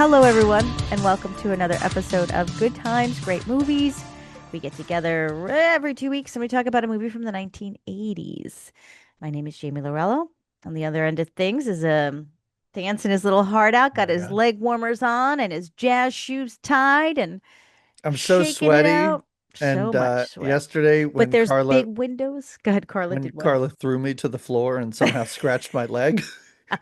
Hello, everyone, and welcome to another episode of Good Times, Great Movies. We get together every 2 weeks and we talk about a movie from the 1980s. My name is Jamie Lorello. On the other end of things is dancing his little heart out, got Oh his yeah. leg warmers on and his jazz shoes tied and I'm so shaking it sweaty. out. So And much sweat. yesterday But there's big windows. Go ahead, Carla when did what? Carla threw me to the floor and somehow scratched my leg,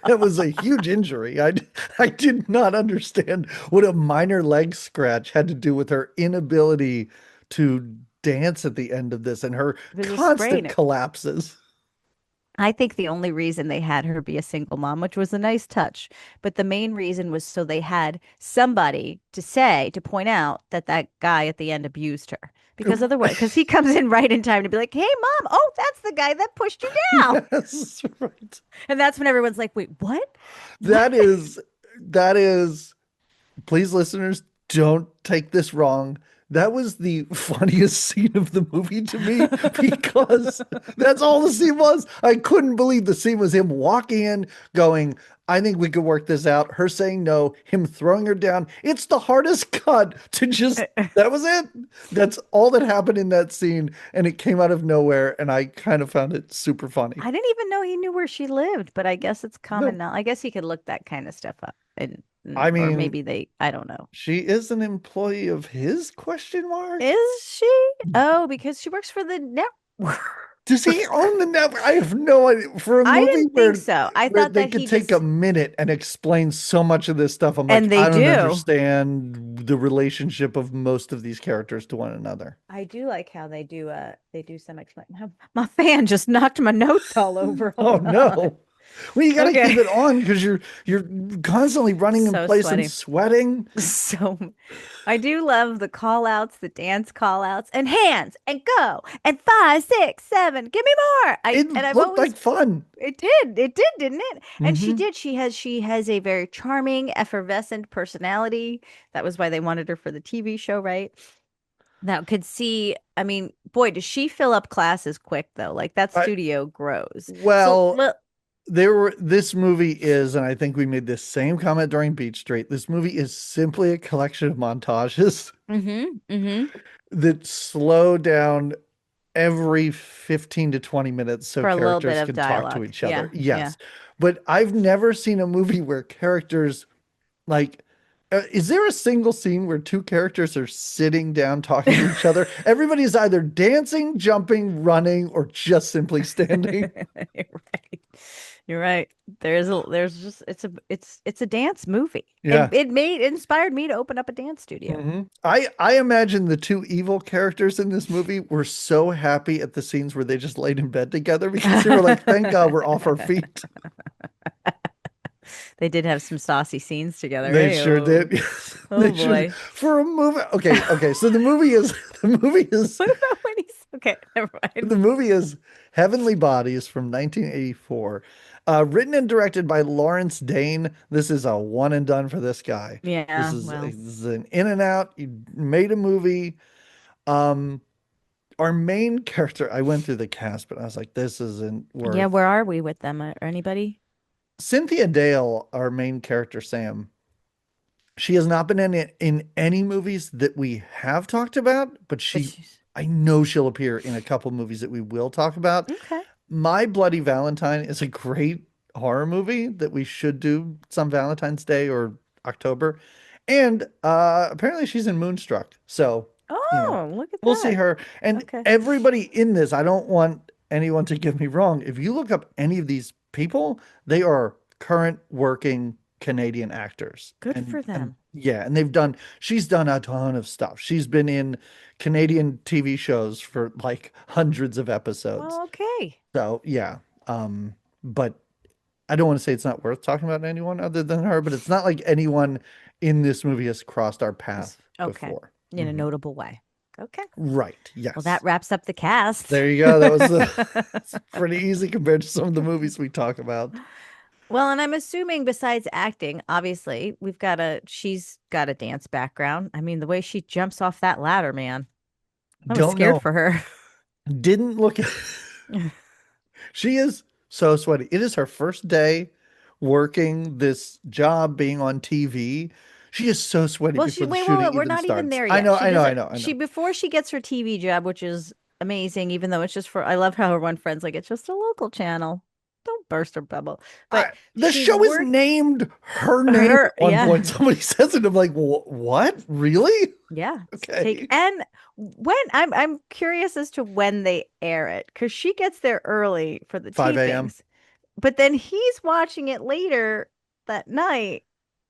it was a huge injury. I did not understand what a minor leg scratch had to do with her inability to dance at the end of this and her It was a constant sprain. collapses. I think the only reason they had her be a single mom, which was a nice touch, but the main reason was so they had somebody to say, to point out that that guy at the end abused her. Because otherwise, because he comes in right in time to be like, hey, mom, oh, that's the guy that pushed you down. Yes, right. And that's when everyone's like, wait, what? What? That is that is please, listeners, don't take this wrong. That was the funniest scene of the movie to me because that's all the scene was. I couldn't believe the scene was him walking in, going, I think we could work this out. Her saying no, him throwing her down. It's the hardest cut to just, that was it. That's all that happened in that scene. And it came out of nowhere. And I kind of found it super funny. I didn't even know he knew where she lived, but I guess it's common No, now. I guess he could look that kind of stuff up I or mean, maybe I don't know. she is an employee of his question mark. Is she? Oh, because she works for the network. Does he own the network? I have no idea. For a I movie didn't think so. I where thought they that could he take a just, minute and explain so much of this stuff, I'm like, and they I don't do. understand the relationship of most of these characters to one another. I do like how they do some explain. My fan just knocked my notes all over. Oh Hold on. no. Well, you got to keep Okay. it on because you're constantly running in So place and sweaty. sweating. So I do love the call outs, the dance call outs, and hands and go and 5, 6, 7. Give me more. It I've looked always like fun. it did, didn't it? And she Hmm. did. She has a very charming, effervescent personality. That was why they wanted her for the TV show, right? Now could see, I mean, boy, does she fill up classes quick though. Like that I, studio grows. So, well, well, this movie is, and I think we made this same comment during Beach Street. This movie is simply a collection of montages mm-hmm. that slow down every 15 to 20 minutes so For a little bit characters of can talk to dialogue. each Yeah, other. yeah. Yes. But I've never seen a movie where characters like is there a single scene where two characters are sitting down talking to each other? Everybody's either dancing, jumping, running, or just simply standing. You're right. You're right. There's just it's a dance movie. It Yeah. it made it inspired me to open up a dance studio. I imagine the two evil characters in this movie were so happy at the scenes where they just laid in bed together because they were like, thank God we're off our feet. They did have some saucy scenes together. They Hey, sure oh, did. oh They sure did. boy. For a movie. Okay, okay. So the movie is the movie is What about when he's okay? Never mind. the movie is Heavenly Bodies from 1984. Written and directed by Lawrence Dane. This is a one and done for this guy. Yeah, well, This is an in and out. He made a movie. Um, our main character, I went through the cast, but I was like, this isn't yeah. worth. Where are we with them? Or anybody? Cynthia Dale, our main character, Sam. She has not been in any movies that we have talked about, but But she, she's I know she'll appear in a couple movies that we will talk about. okay. My Bloody Valentine is a great horror movie that we should do some Valentine's Day or October. And apparently she's in Moonstruck. So, you know, Oh, look at we'll see that. her. And Okay. everybody in this, I don't want anyone to get me wrong. If you look up any of these people, they are current working Canadian actors. Good And for them. yeah, and she's done a ton of stuff. She's been in Canadian TV shows for like hundreds of episodes. Well, okay. So yeah, but I don't want to say it's not worth talking about anyone other than her, but it's not like anyone in this movie has crossed our path Okay. before. In a Mhm. notable way. Okay. Right. Well, that Yes. wraps up the cast. There you go. That was it's pretty easy compared to some of the movies we talk about. Well, and I'm assuming besides acting, obviously, she's got a dance background. I mean, the way she jumps off that ladder, man. I was Don't scared know. for her. Didn't look at She is so sweaty. It is her first day working this job, being on TV. She is so sweaty Well, she before the wait, wait, shooting wait, we're even not even starts. there I yet. know, She I know, I doesn't know, I she know. before she gets her TV job, which is amazing, even though it's just for I love how her one friend's like, it's just a local channel. Don't burst her bubble. But The she's show is worked named her name at her, one yeah. point. Somebody says it. I'm like, what? Really? Yeah. Take Okay. and when I'm curious as to when they air it because she gets there early for the 5 a.m. tapings, but then he's watching it later that night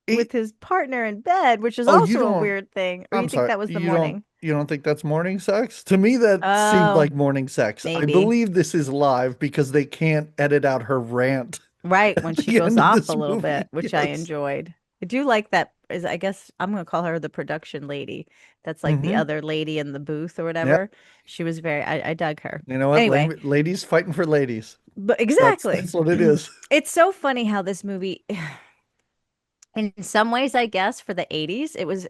It, with his partner in bed, which is oh, you also a don't, weird thing. Or you I'm think sorry. that was the morning? You don't think that's morning sex? To me, that seemed Oh, like morning sex. I maybe. believe this is live because they can't edit out her rant Right, when at she the goes end of off a this little bit, movie. which I Yes. enjoyed. I do like that is I guess I'm gonna call her the production lady. That's like the Hmm. other lady in the booth or Yep. whatever. She was very I dug her. You know what? Anyway, Ladies fighting for ladies. but That's exactly. what it is. It's so funny how this movie in some ways, I guess, for the 80s, it was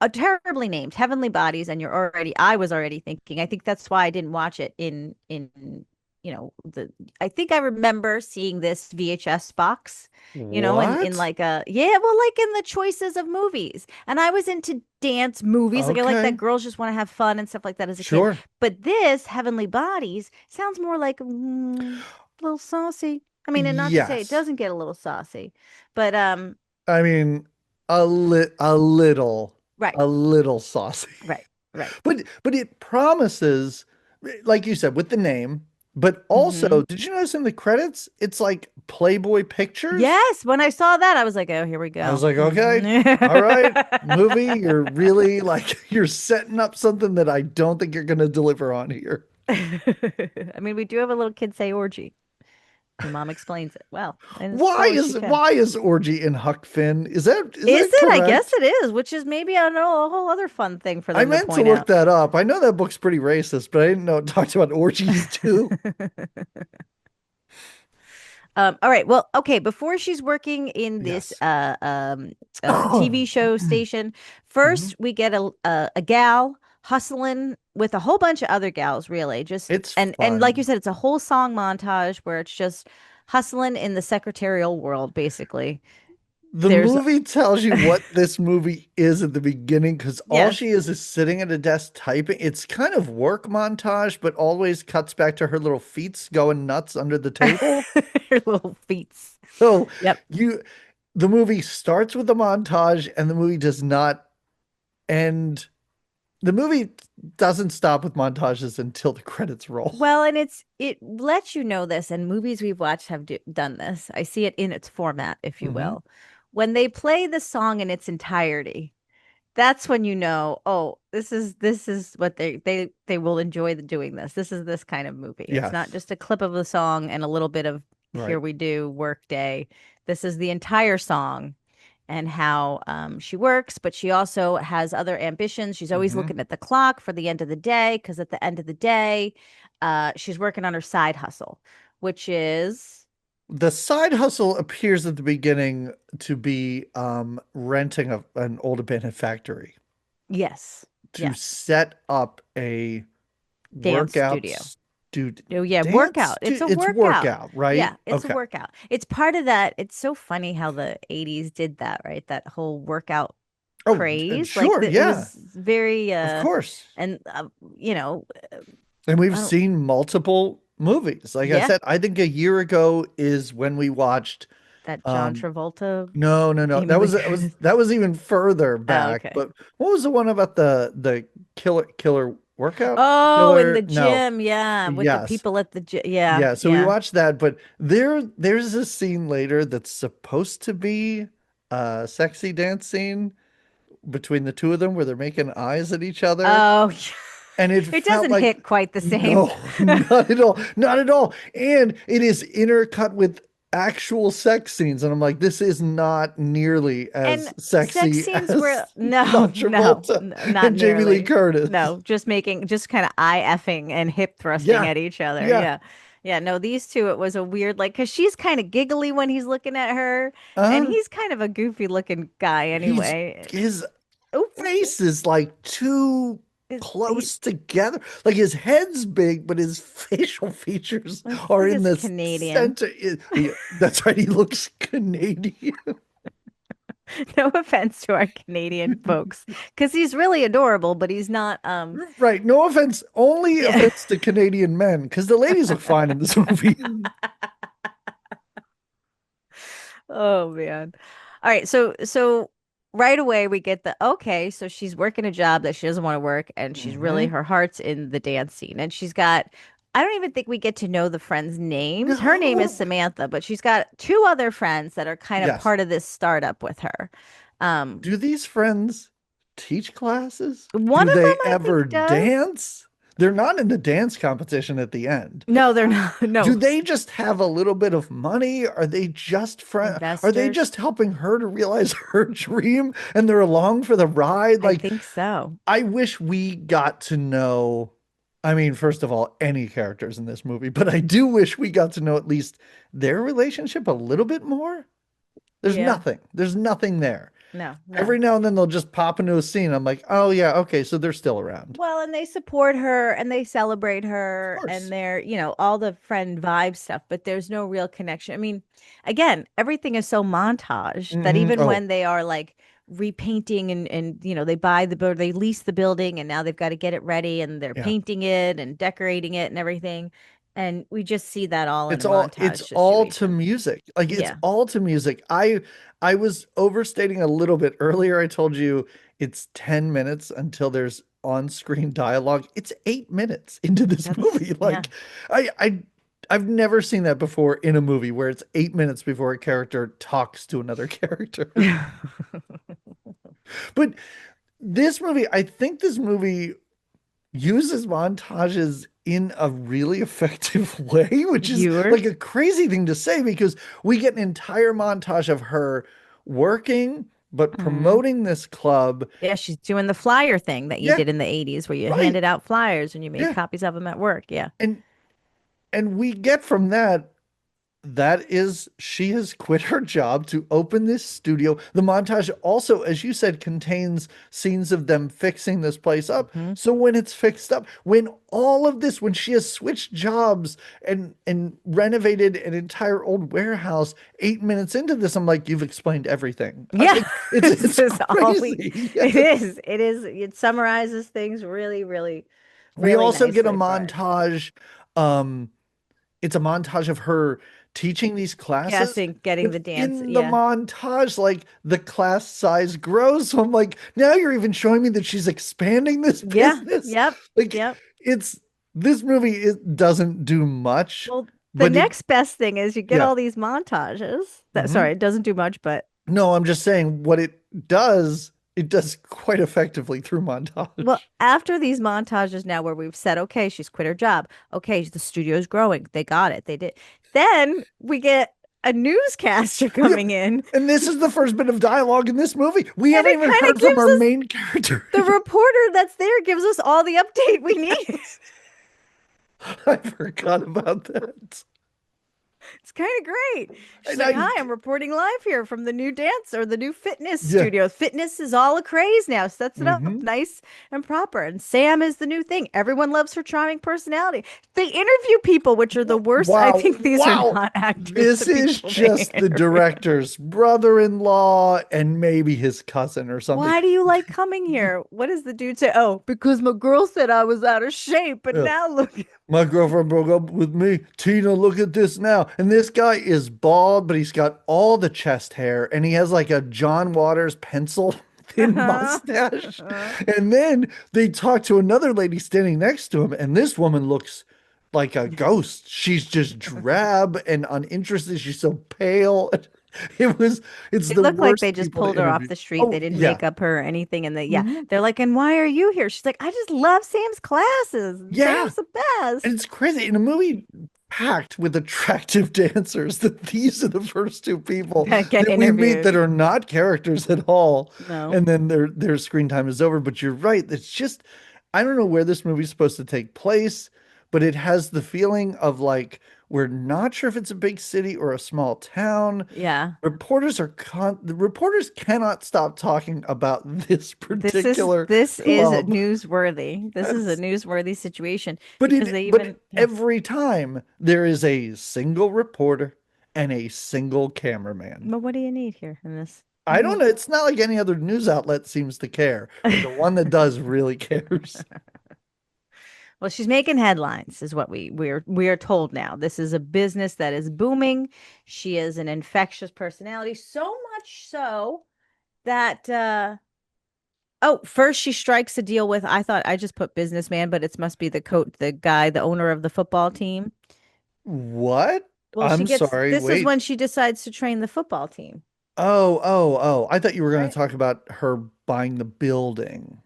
a terribly named Heavenly Bodies, and I was already thinking. I think that's why I didn't watch it in the I think I remember seeing this VHS box, in What? like a yeah, well, like in the choices of movies. And I was into dance movies. Like I like that Okay. girls just want to have fun and stuff like that as a kid. Sure. But this Heavenly Bodies sounds more like a little saucy. I mean, and not to say it Yes. doesn't get a little saucy, but I mean, right, a little saucy. right, right. But it promises, like you said, with the name, but Hmm. also, did you notice in the credits, it's like Playboy Pictures? Yes, when I saw that, I was like, "Oh, here we I was go." like, okay, all right, movie, you're really like you're setting up something that I don't think you're gonna deliver on here. I mean, we do have a little kid say orgy, and Mom explains it well, and as well as she can. Why is orgy in Huck Finn? Is Is that it? I guess correct? it is, which is maybe I don't know a whole other fun thing for I them to meant to point look out. that up. I know that book's pretty racist, but I didn't know it talked about orgies too. All right. Well, okay. Before she's working in this Yes. TV show station, Mhm. first we get a gal hustling with a whole bunch of other gals. Really, just It's and like you fun. said, it's a whole song montage where it's just hustling in the secretarial world. Basically, The there's movie tells you what this movie is at the beginning because all yes, she is sitting at a desk typing. It's kind of work montage, but always cuts back to her little feet going nuts under the table. her little feats. So Yep. you, the movie starts with a montage and the movie does not end. The movie doesn't stop with montages until the credits roll. Well, and it lets you know this, and movies we've watched have done this. I see it in its format, if you Hmm. will. When they play the song in its entirety, that's when you know, oh, this is what they will enjoy doing this. This is this kind of movie. It's not Yes, just a clip of the song and a little bit of here right. we do work day. This is the entire song and how she works, but she also has other ambitions. She's always Hmm. looking at the clock for the end of the day because at the end of the day, she's working on her side hustle, which is The side hustle appears at the beginning to be renting an old abandoned factory yes, to yes, set up a dance workout studio. student Oh yeah, dance. workout. It's a It's workout. workout, right? Yeah, it's a Okay. workout. It's part of that. It's so funny how the 80s did that, right? That whole workout Oh, craze. Like sure, that it yeah, was very of course. and you know, And we've I don't seen multiple movies. Like I yeah, said, I think a year ago is when we watched. that John Um, Travolta, no. Jamie Lee Was Curtis. that was even further Oh, back. okay. But what was the one about the killer workout? Oh, in the Killer? No. gym, yeah, with the Yes. people at the gym. Yeah, Yeah, so we yeah. watched that, but there's a scene later that's supposed to be a sexy dance scene between the two of them where they're making eyes at each other, Oh, and it it felt doesn't like hit quite the same. no, not at all, not at all. And it is intercut with actual sex scenes, and I'm like, this is not nearly And as sex sexy scenes as were no, John no, Travolta not and Jamie Lee nearly. Curtis. No, just making just kind of eye effing and hip thrusting Yeah, at each other. yeah. Yeah. Yeah, no, these two, it was a weird, like, because she's kind of giggly when he's looking at her, and Uh, he's kind of a goofy looking guy he's anyway. his Oh, face is like too he, close together. Like his head's big, but his facial features I are think in it's the Canadian. center. That's right. He looks Canadian. No offense to our Canadian folks, because he's really adorable, but he's not. Right. No offense. Only Yeah. offense to Canadian men, because the ladies look fine in this movie. Oh man. All right, so right away we get the okay, so she's working a job that she doesn't want to work, and she's really Hmm. her heart's in the dance scene. And she's got I don't even think we get to know the friends' names. Her name is No. Samantha, but she's got two other friends that are kind of Yes. part of this startup with her. Um, Do these friends teach classes? One Do of them they I ever think does. dance? They're not in the dance competition at the end. No, they're not. Do No, they just have a little bit of money? Are they just friends? Are they investors. just helping her to realize her dream and they're along for the ride? I Like, think so. I wish we got to know, I mean, first of all, any characters in this movie, but I do wish we got to know at least their relationship a little bit more. There's Yeah. nothing. There's nothing there. No, no. Every now and then they'll just pop into a scene. I'm like, oh yeah, okay, so they're still around. Well, and they support her and they celebrate Of her and course. they're, all the friend vibe stuff, but there's no real connection. I mean, again, everything is so montage that even Oh, when they are like repainting and they buy the build, they lease the building and now they've got to get it ready and they're yeah. painting it and decorating it and everything. And we just see that all in a It's montage all to situation. music. Like it's Yeah. all to music. I was overstating a little bit earlier. I told you it's 10 minutes until there's on-screen dialogue. It's 8 minutes into this That's, movie. yeah. Like I've never seen that before in a movie where it's 8 minutes before a character talks to another character. But this movie, I think this movie uses montages in a really effective way, which is You're, like a crazy thing to say because we get an entire montage of her working but Mhm. promoting this club. Yeah, she's doing the flyer thing that you Yeah, did in the 80s where you right. handed out flyers and you made Yeah. copies of them at work. Yeah. And we get from that is she has quit her job to open this studio. The montage also, as you said, contains scenes of them fixing this place up. Hmm. So when it's fixed up, when all of this, when she has switched jobs and renovated an entire old warehouse, 8 minutes into this, I'm like, you've explained everything. Yeah. Like This it's is all we, crazy. it Yes. is. It is. It summarizes things really, really, We really also get a nicely for us. montage. Um, it's a montage of her teaching these classes. Guessing, getting But the dance. in the Yeah. montage, like the class size grows. So I'm like, now you're even showing me that she's expanding this Yeah. business. Yep. Like Yep. it's this movie it doesn't do much, Well, the but it next best thing is you get yeah. all these montages that, sorry, Hmm. it doesn't do much, but No, I'm just saying what it does quite effectively through well, montage. after these montages now where we've said, okay, she's quit her job. Okay, the studio's growing. They got it. They did. Then we get a newscaster Yep. coming in, And this is the first bit of dialogue in this movie. We and haven't it even kind of heard from gives our us main character. the reporter that's there gives us all the update we need. I forgot about that. It's kind of great. She's And like, I, "Hi, I'm reporting live here from the new dance or the new fitness yeah. studio. Fitness is all a craze now. Sets it up Hmm. nice and proper. And Sam is the new thing. Everyone loves her charming personality. They interview people, which are the worst. I Wow. think these are Wow. not actors, the This is people they just the interview. director's brother-in-law and maybe his cousin or something. Why do you like coming here? What does the dude say? Oh, because my girl said I was out of shape, but Yeah. now look. My girlfriend broke up with me. Tina, look at this now. And this guy is bald, but he's got all the chest hair and he has like a John Waters pencil thin Uh-huh. mustache. Uh-huh. And then they talk to another lady standing next to him, and this woman looks like a ghost. She's just drab and uninterested. She's so pale. It was, it's It the looked like worst they just people to pulled her off interview. the street. They Oh, didn't yeah. make up her or anything. And yeah, Mhm. they're like, and why are you here? She's like, I just love Sam's classes. Yeah. Sam's the And best. it's crazy in a movie packed with attractive dancers that these are the first two people That get that we meet that interviewed. are not characters at all. No. And then their screen time is over. But you're right. It's just I don't know where this movie's supposed to take place, but it has the feeling of like we're not sure if it's a big city or a small town. Yeah. The reporters cannot stop talking about this This is particular this is club. newsworthy. This is a newsworthy situation because they But even yeah. every time there is a single reporter and a single cameraman. But what do you need here in this? I don't know. It's not like any other news outlet seems to care, but the one that does really cares. Well, she's making headlines, is what we are told now. This is a business that is booming. She is an infectious personality, so much so that oh, first she strikes a deal with, I thought I just put businessman, but it must be the guy, the owner of the football team. What? Well, I'm sorry. this is Wait. when she decides to train the football team, Oh. I thought you were going to right? talk about her buying the building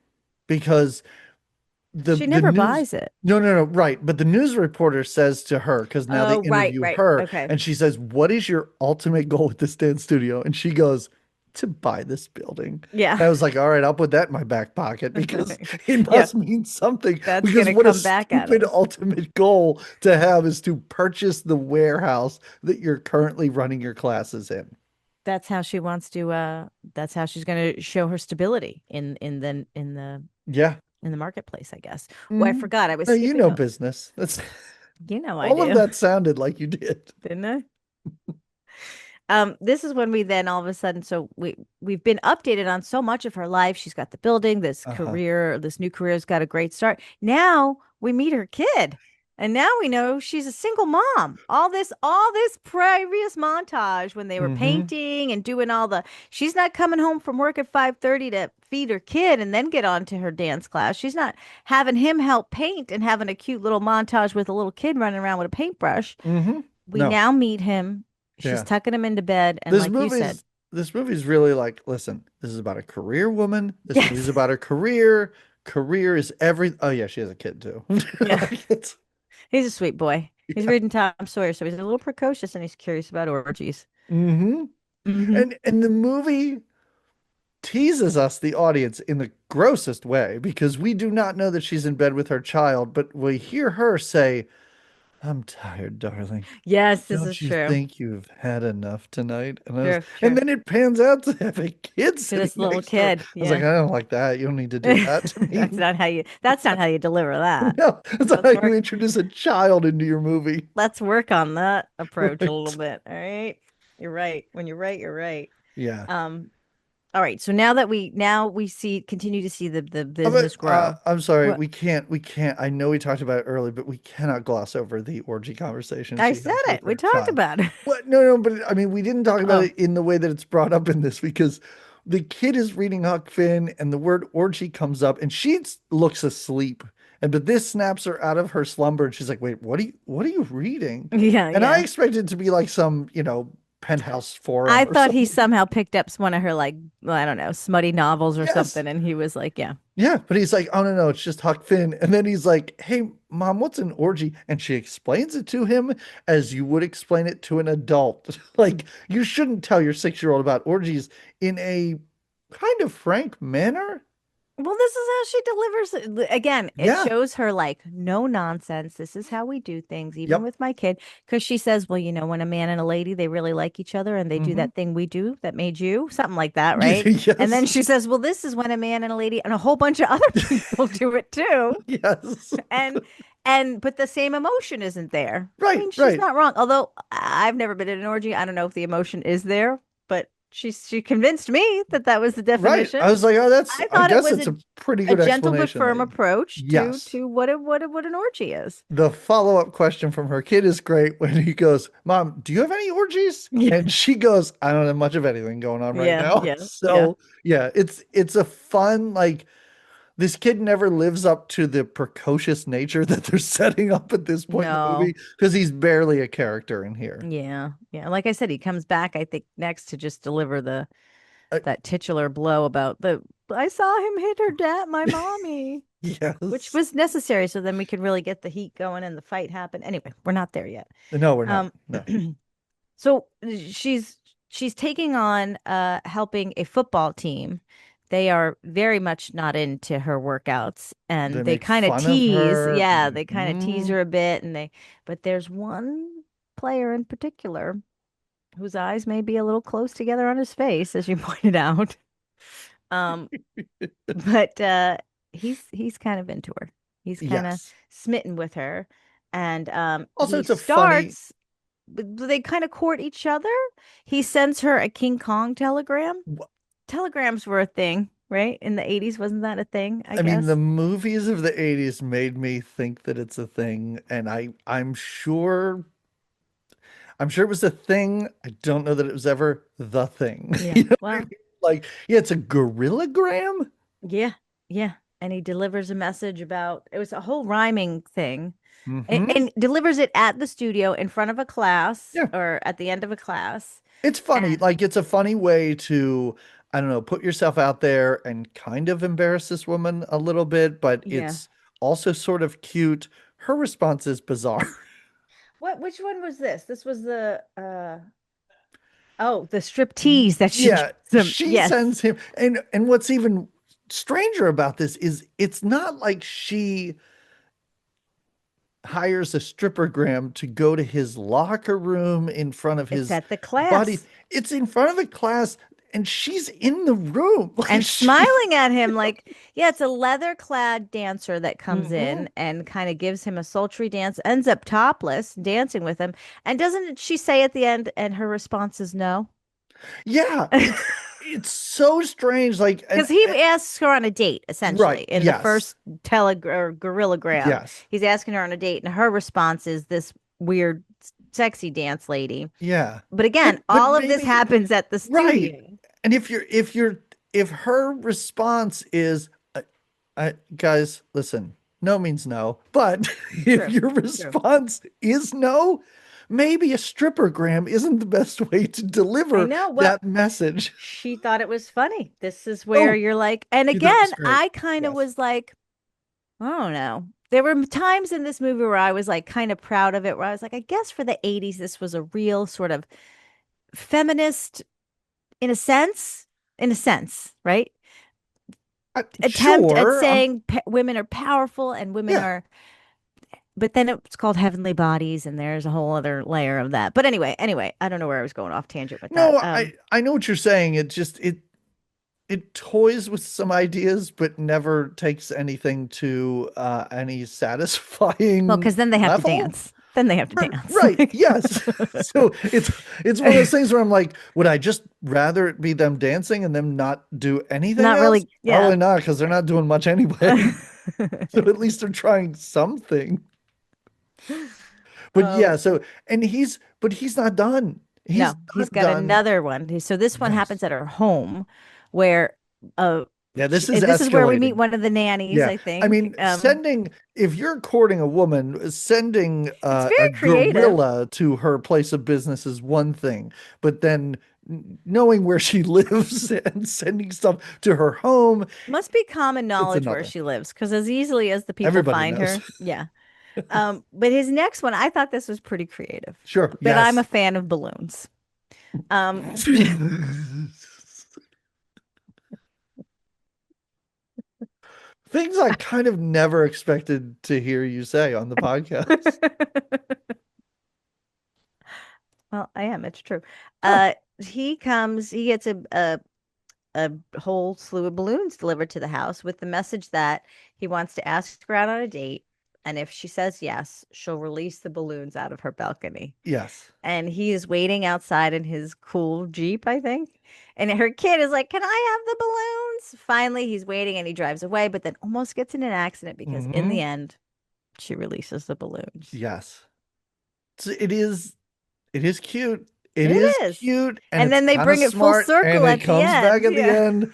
because She the never news buys it. no, right, but the news reporter says to her, because now they Oh, right, interview right. her, Okay. and she says, what is your ultimate goal with this dance studio? And she goes, to buy this building. Yeah. And I was like, all right, I'll put that in my back pocket because it Yeah, must mean something, that's because gonna what a come back at stupid her. ultimate goal to have is to purchase the warehouse that you're currently running your classes in. That's how she wants to that's how she's going to show her stability Yeah. in the marketplace, I guess. Oh, I Mhm. forgot. I was No, you skipping know a business. That's I all of do, that sounded like you did. didn't I? This is when we then all of a sudden, so we've been updated on so much of her life. She's got the building, Uh-huh. this new career's got a great start. Now we meet her kid. And now we know she's a single mom. All this previous montage when they were Mm-hmm. painting and doing all the, she's not coming home from work at 5:30 to feed her kid and then get on to her dance class. She's not having him help paint and having a cute little montage with a little kid running around with a paintbrush. Mm-hmm. We No. now meet him. She's Yeah. tucking him into bed. And This like you said, movie's this movie's really like, listen, this is about a career woman. This movie's yes, about her career. Career is every oh yeah, she has a kid too. yeah, Like it's he's a sweet boy. He's yeah. reading Tom Sawyer, so he's a little precocious and he's curious about orgies. Mm-hmm. Hmm. And the movie teases us, the audience, in the grossest way because we do not know that she's in bed with her child, but we hear her say, I'm tired, darling. Yes, this is Don't you true. think you've had enough tonight? True, And true. then it pans out to have a kid To sitting this little next to her. I kid. was like, Yeah. I don't like that. You don't need to do that to me. That's not how you deliver that. No, that's not how Let's you work introduce a child into your movie. let's work on that approach a little Right. bit. All right. You're right. When you're right, you're right. Yeah. Um, all right. So now we see continue to see the But business grow. I'm sorry, What we can't. I know we talked about it early, but we cannot gloss over the orgy conversation I she said has with it. We her talked child. about it. What? No, but I mean, we didn't talk about Oh, it in the way that it's brought up in this because the kid is reading Huck Finn and the word orgy comes up and looks asleep. And but this snaps her out of her slumber and she's like, "Wait, what are you reading?" yeah, And I yeah. expected it to be like some, penthouse forum I or thought he something. somehow picked up one of her like, well, I don't know, smutty novels or Yes. something, and he was like, yeah. Yeah, but he's like, oh no, it's just Huck Finn. And then he's like, hey, mom, what's an orgy? And she explains it to him as you would explain it to an adult. Like, you shouldn't tell your 6-year-old about orgies in a kind of frank manner. Well, this is how she delivers it. Again, it Yeah. shows her like no nonsense. This is how we do things, even Yep. with my kid. Because she says, well, when a man and a lady, they really like each other and they do Hmm. that thing we do that made you, something like that, right? And then Yes. she says, well, this is when a man and a lady and a whole bunch of other people do it too. Yes. And but the same emotion isn't there. I Right, mean, she's right, not wrong. Although I've never been in an orgy. I don't know if the emotion is there, but she convinced me that that was the right. definition. I was like, oh, I I thought it guess was it's a pretty a good gentle but explanation firm there. approach Yes. to what an orgy is. The follow-up question from her kid is great when he goes, Mom, do you have any orgies? Yeah, And she goes, I don't have much of anything going on right yeah, now. yeah, yeah. So yeah, it's a fun, like, this kid never lives up to the precocious nature that they're setting up at this point in the No. movie because he's barely a character in here. Yeah, yeah. Like I said, he comes back, I think, next to just deliver the Uh, that titular blow about the I saw him hit her dad, my mommy, which yes. was necessary so then we could really get the heat going and the fight happen. Anyway, we're not there yet. No, we're not. Um, No. so she's taking on helping a football team. They are very much not into her workouts They and they make kind of fun of tease, her. yeah, they kind of tease Hmm. her a bit and but there's one player in particular whose eyes may be a little close together on his face, as you pointed out. Um, but he's kind of into her. He's kind of Yes. smitten with her, and Also, it's a funny, they kind of court each other. He sends her a King Kong telegram. Telegrams were a thing, right? In the 80s, wasn't that a thing, I I mean, the guess? movies of the 80s made me think that it's a thing, and I'm sure it was a thing. I don't know that it was ever the thing. Yeah. You know what I Well, mean? Like, yeah, it's a gorillagram. yeah. Yeah. And he delivers a message about it was a whole rhyming thing. Hmm. And delivers it at the studio in front of a class Yeah. or at the end of a class. It's funny. And Like, it's a funny way to, I don't know, put yourself out there and kind of embarrass this woman a little bit, but yeah. it's also sort of cute. Her response is bizarre. Which one was this? This was the oh, the striptease that she gives Yeah, him. she Yes. sends him, and what's even stranger about this is it's not like she hires a strippergram to go to his locker room in front of It's his at the buddy. class. It's in front of a class and she's in the room. Like And she smiling at him like, yeah, it's a leather-clad dancer that comes Mhm. in and kind of gives him a sultry dance, ends up topless, dancing with him. And doesn't she say at the end, and her response is no? Yeah, it's so strange. Like Because he asks her on a date, essentially, right, in the yes. first tele or gorillagram. Yes. He's asking her on a date, and her response is this weird, sexy dance lady. Yeah. But again, But all of this maybe happens at the right. studio. And if her response is guys, listen, no means no. But if True. your True. response is no, maybe a strippergram isn't the best way to I deliver know. Well, that message. she thought it was funny. This is where Oh, you're like, and she thought it was again, great. I kind of Yes. was like, I don't know. There were times in this movie where I was like kind of proud of it, where I was like, I guess for the 80s, this was a real sort of feminist in a sense, right? Attempt at Sure. saying women are powerful and women Yeah. are, but then it's called heavenly bodies, and there's a whole other layer of that. But anyway, I don't know where I was going off tangent with that. No, I know what you're saying. It toys with some ideas, but never takes anything to any Well, satisfying because then they have to level. dance. Then they have to dance. Right. Yes. So it's one of those things where I'm like, would I just rather it be them dancing and them not do anything Not else? really, yeah. Probably not, because they're not doing much anyway. So at least they're trying something. But Um, yeah, but he's not done. He's no, he's not got done. another one. So this one Yes. happens at her home where uh Yeah, this is this is where we meet escalating. one of the nannies, Yeah. I I think. mean, if you're courting a woman, sending It's a very creative. gorilla to her place of business is one thing, but then knowing where she lives and sending stuff to her home, Must be common it's knowledge where another. she lives, because as easily as the people Everybody find knows. her, yeah. But his next one, I thought this was pretty creative. Sure. But I'm a Yes. fan of balloons. Um, Things I kind of never expected to hear you say on the podcast. well, I am, it's true. Huh. He gets a whole slew of balloons delivered to the house with the message that he wants to ask her out on a date. And if she says yes, she'll release the balloons out of her balcony. Yes. And he is waiting outside in his cool Jeep, I think. And her kid is like, "Can I have the balloons?" Finally, he's waiting and he drives away, but then almost gets in an accident because in the Hmm. end, she releases the balloons. Yes. It is cute. It It is is. cute and And it's then they kind of bring it full smart and circle it at the comes back end. at the Yeah. end.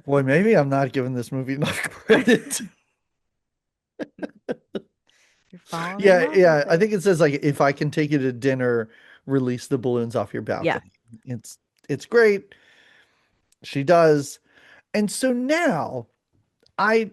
Boy, maybe I'm not giving this movie enough credit. You're falling in Yeah, love yeah. with I it. think it says like if I can take you to dinner, release the balloons off your Yeah. balcony. It's great. She does. And so now I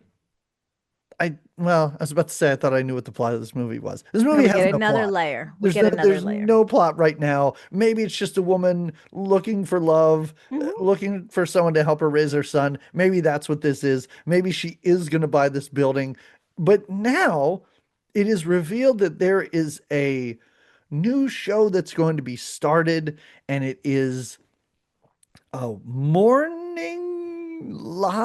I was about to say I thought I knew what the plot of this movie was. This No, movie we has get no another plot. layer. We There's get no another there's layer. no plot right now. Maybe it's just a woman looking for love, Hmm. looking for someone to help her raise her son. Maybe that's what this is. Maybe she is going to buy this building. But now it is revealed that there is a new show that's going to be started, and it is a morning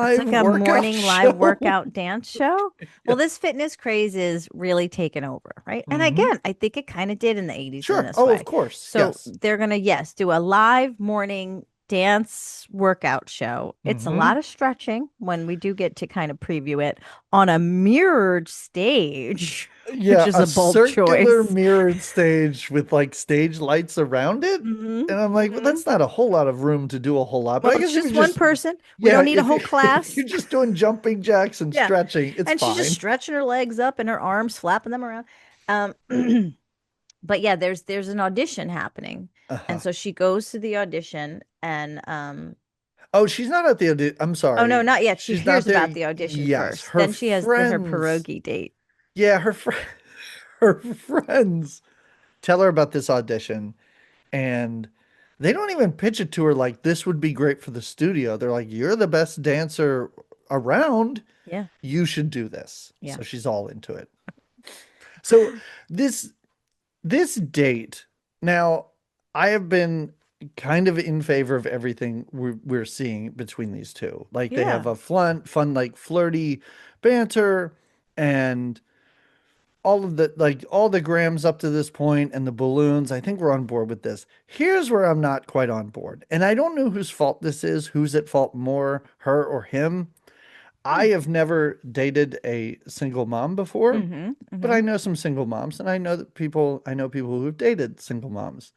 It's live like a workout morning live show. workout dance show. Yeah. Well, this fitness craze is really taken over, right? And Hmm. again, I think it kind of did in the 80s in Sure. this Oh, of way. course. So Yes. they're going to, yes, do a live morning dance workout show. It's a lot Hmm. of stretching when we do get to kind of preview it on a mirrored stage, which Yeah, is a a bold circular choice. mirrored stage with like stage lights around it. Hmm. And I'm like, well, Hmm. that's not a whole lot of room to do a whole lot. But Well, I it's guess if you just one just, person. We yeah, don't need a whole if class. you're just doing jumping jacks and Yeah. stretching, it's And she's just fine. stretching her legs up and her arms, flapping them around. Um, but yeah, there's an audition happening. And Uh-huh. so she goes to the audition and Oh, she's not at the I'm oh no, sorry. not yet. She She's not hears there. about the audition Yes, first. her Then she has her friends. pierogi date. Yeah, her friends tell her about this audition, and they don't even pitch it to her like this would be great for the studio. They're like, "You're the best dancer around. Yeah. You should do this." Yeah. So she's all into it. So this this date, now I have been kind of in favor of everything we're seeing between these two. Like they have Yeah. a fun like flirty banter and all of the like all the grams up to this point and the balloons. I think we're on board with this. Here's where I'm not quite on board. And I don't know whose fault this is, who's at fault more, her or him. I Hmm. have never dated a single mom before, Mm-hmm. but Mm-hmm. I know some single moms and I know people who have dated single moms.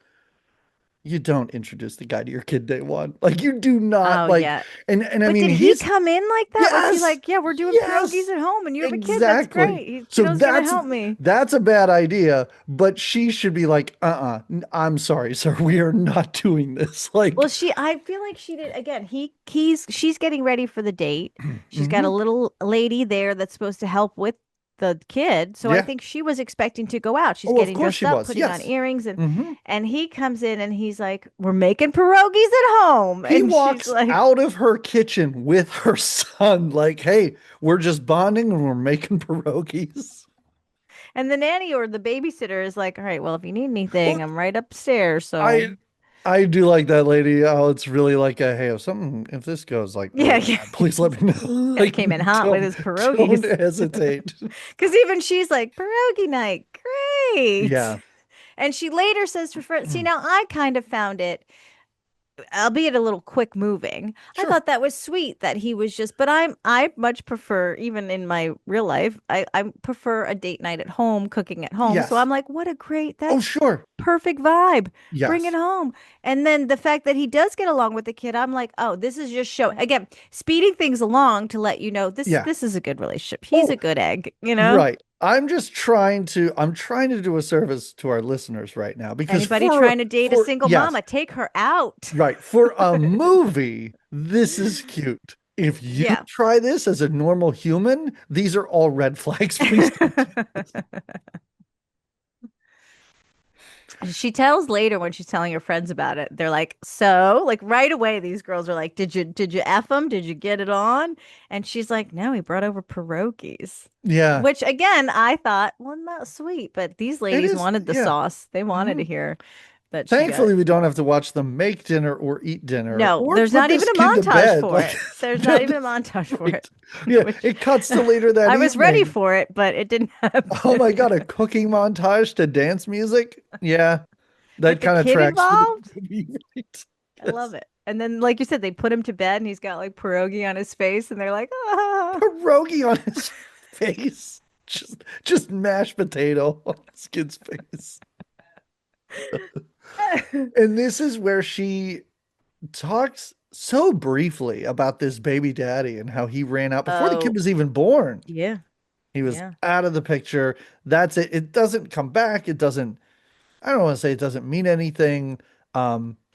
You don't introduce the guy to your kid day one. Like you do not Oh like yeah. and I But mean did he he's come in like that? Was he yes. like, yeah, we're doing pierogies Yes. at home and you have a kid? That's Exactly. great. So Kiddo's gonna help me. that's a bad idea, but she should be like, I'm sorry, sir. We are not doing this. Well, Like, I feel like she did again. She's getting ready for the date. She's got a hmm. little lady there that's supposed to help with the kid. So I Yeah. think she was expecting to go out. She's Oh, of getting course dressed she up, was. putting on Yes. earrings Hmm. and he comes in and he's like, "We're making pierogies at home." He And she's walks like, out of her kitchen with her son, like, hey, we're just bonding and we're making pierogies. and the nanny or the babysitter is like, "All right, well, if you need anything, Well, I'm right upstairs." So I I do like that lady. Oh, it's really like a hey, if this goes like yeah, really yeah. bad, please let me know. Guy Like, came in hot with his don't pierogies. hesitate. Because even she's like, pierogi night, great. Yeah. And she later says to her friend, see, now I kind of found it, albeit a little quick moving. I Sure. thought that was sweet that he was just, but I much prefer, even in my real life, I prefer a date night at home, cooking at home. So Yes. I'm like, what a great, Oh, that's sure. perfect vibe. Bring it Yes. home. And then the fact that he does get along with the kid, I'm like, oh, this is just show again, speeding things along to let you know Yeah. this is a good relationship. He's a Oh, good egg, you know? right. I'm trying to do a service to our listeners right now because Anybody trying to date a single yes, mama, take her out. right. For a movie, this is cute. If you Yeah. try this as a normal human, these are all red flags. Please don't do this. She tells later when she's telling her friends about it, they're like, so, like right away, these girls are like, did you F him? Did you get it on? And she's like, no, he brought over pierogies. Yeah, Which again, I thought, well, not sweet, but these it ladies is. wanted the Yeah. sauce. They wanted to Mhm. hear that she got. Thankfully, we don't have to watch them make dinner or eat dinner No, or there's put not even this a kid to montage bed. for Like, it. There's no, not even a montage for right. it, Yeah, which it cuts to later that I was ready evening. for it, but it didn't Oh happen. my God, a cooking montage to dance music? Yeah, that With the kind of kid tracks for the involved? movie, right? I love Yes. it. And then, like you said, they put him to bed and he's got like pierogi on his face, and they're like, ah. Pierogi on his face. Just mashed potato on his kid's face. And this is where she talks so briefly about this baby daddy and how he ran out before the kid Oh, was even born. yeah, He was yeah. out of the picture. That's it. It doesn't come back. It doesn't, I don't want to say it doesn't mean anything.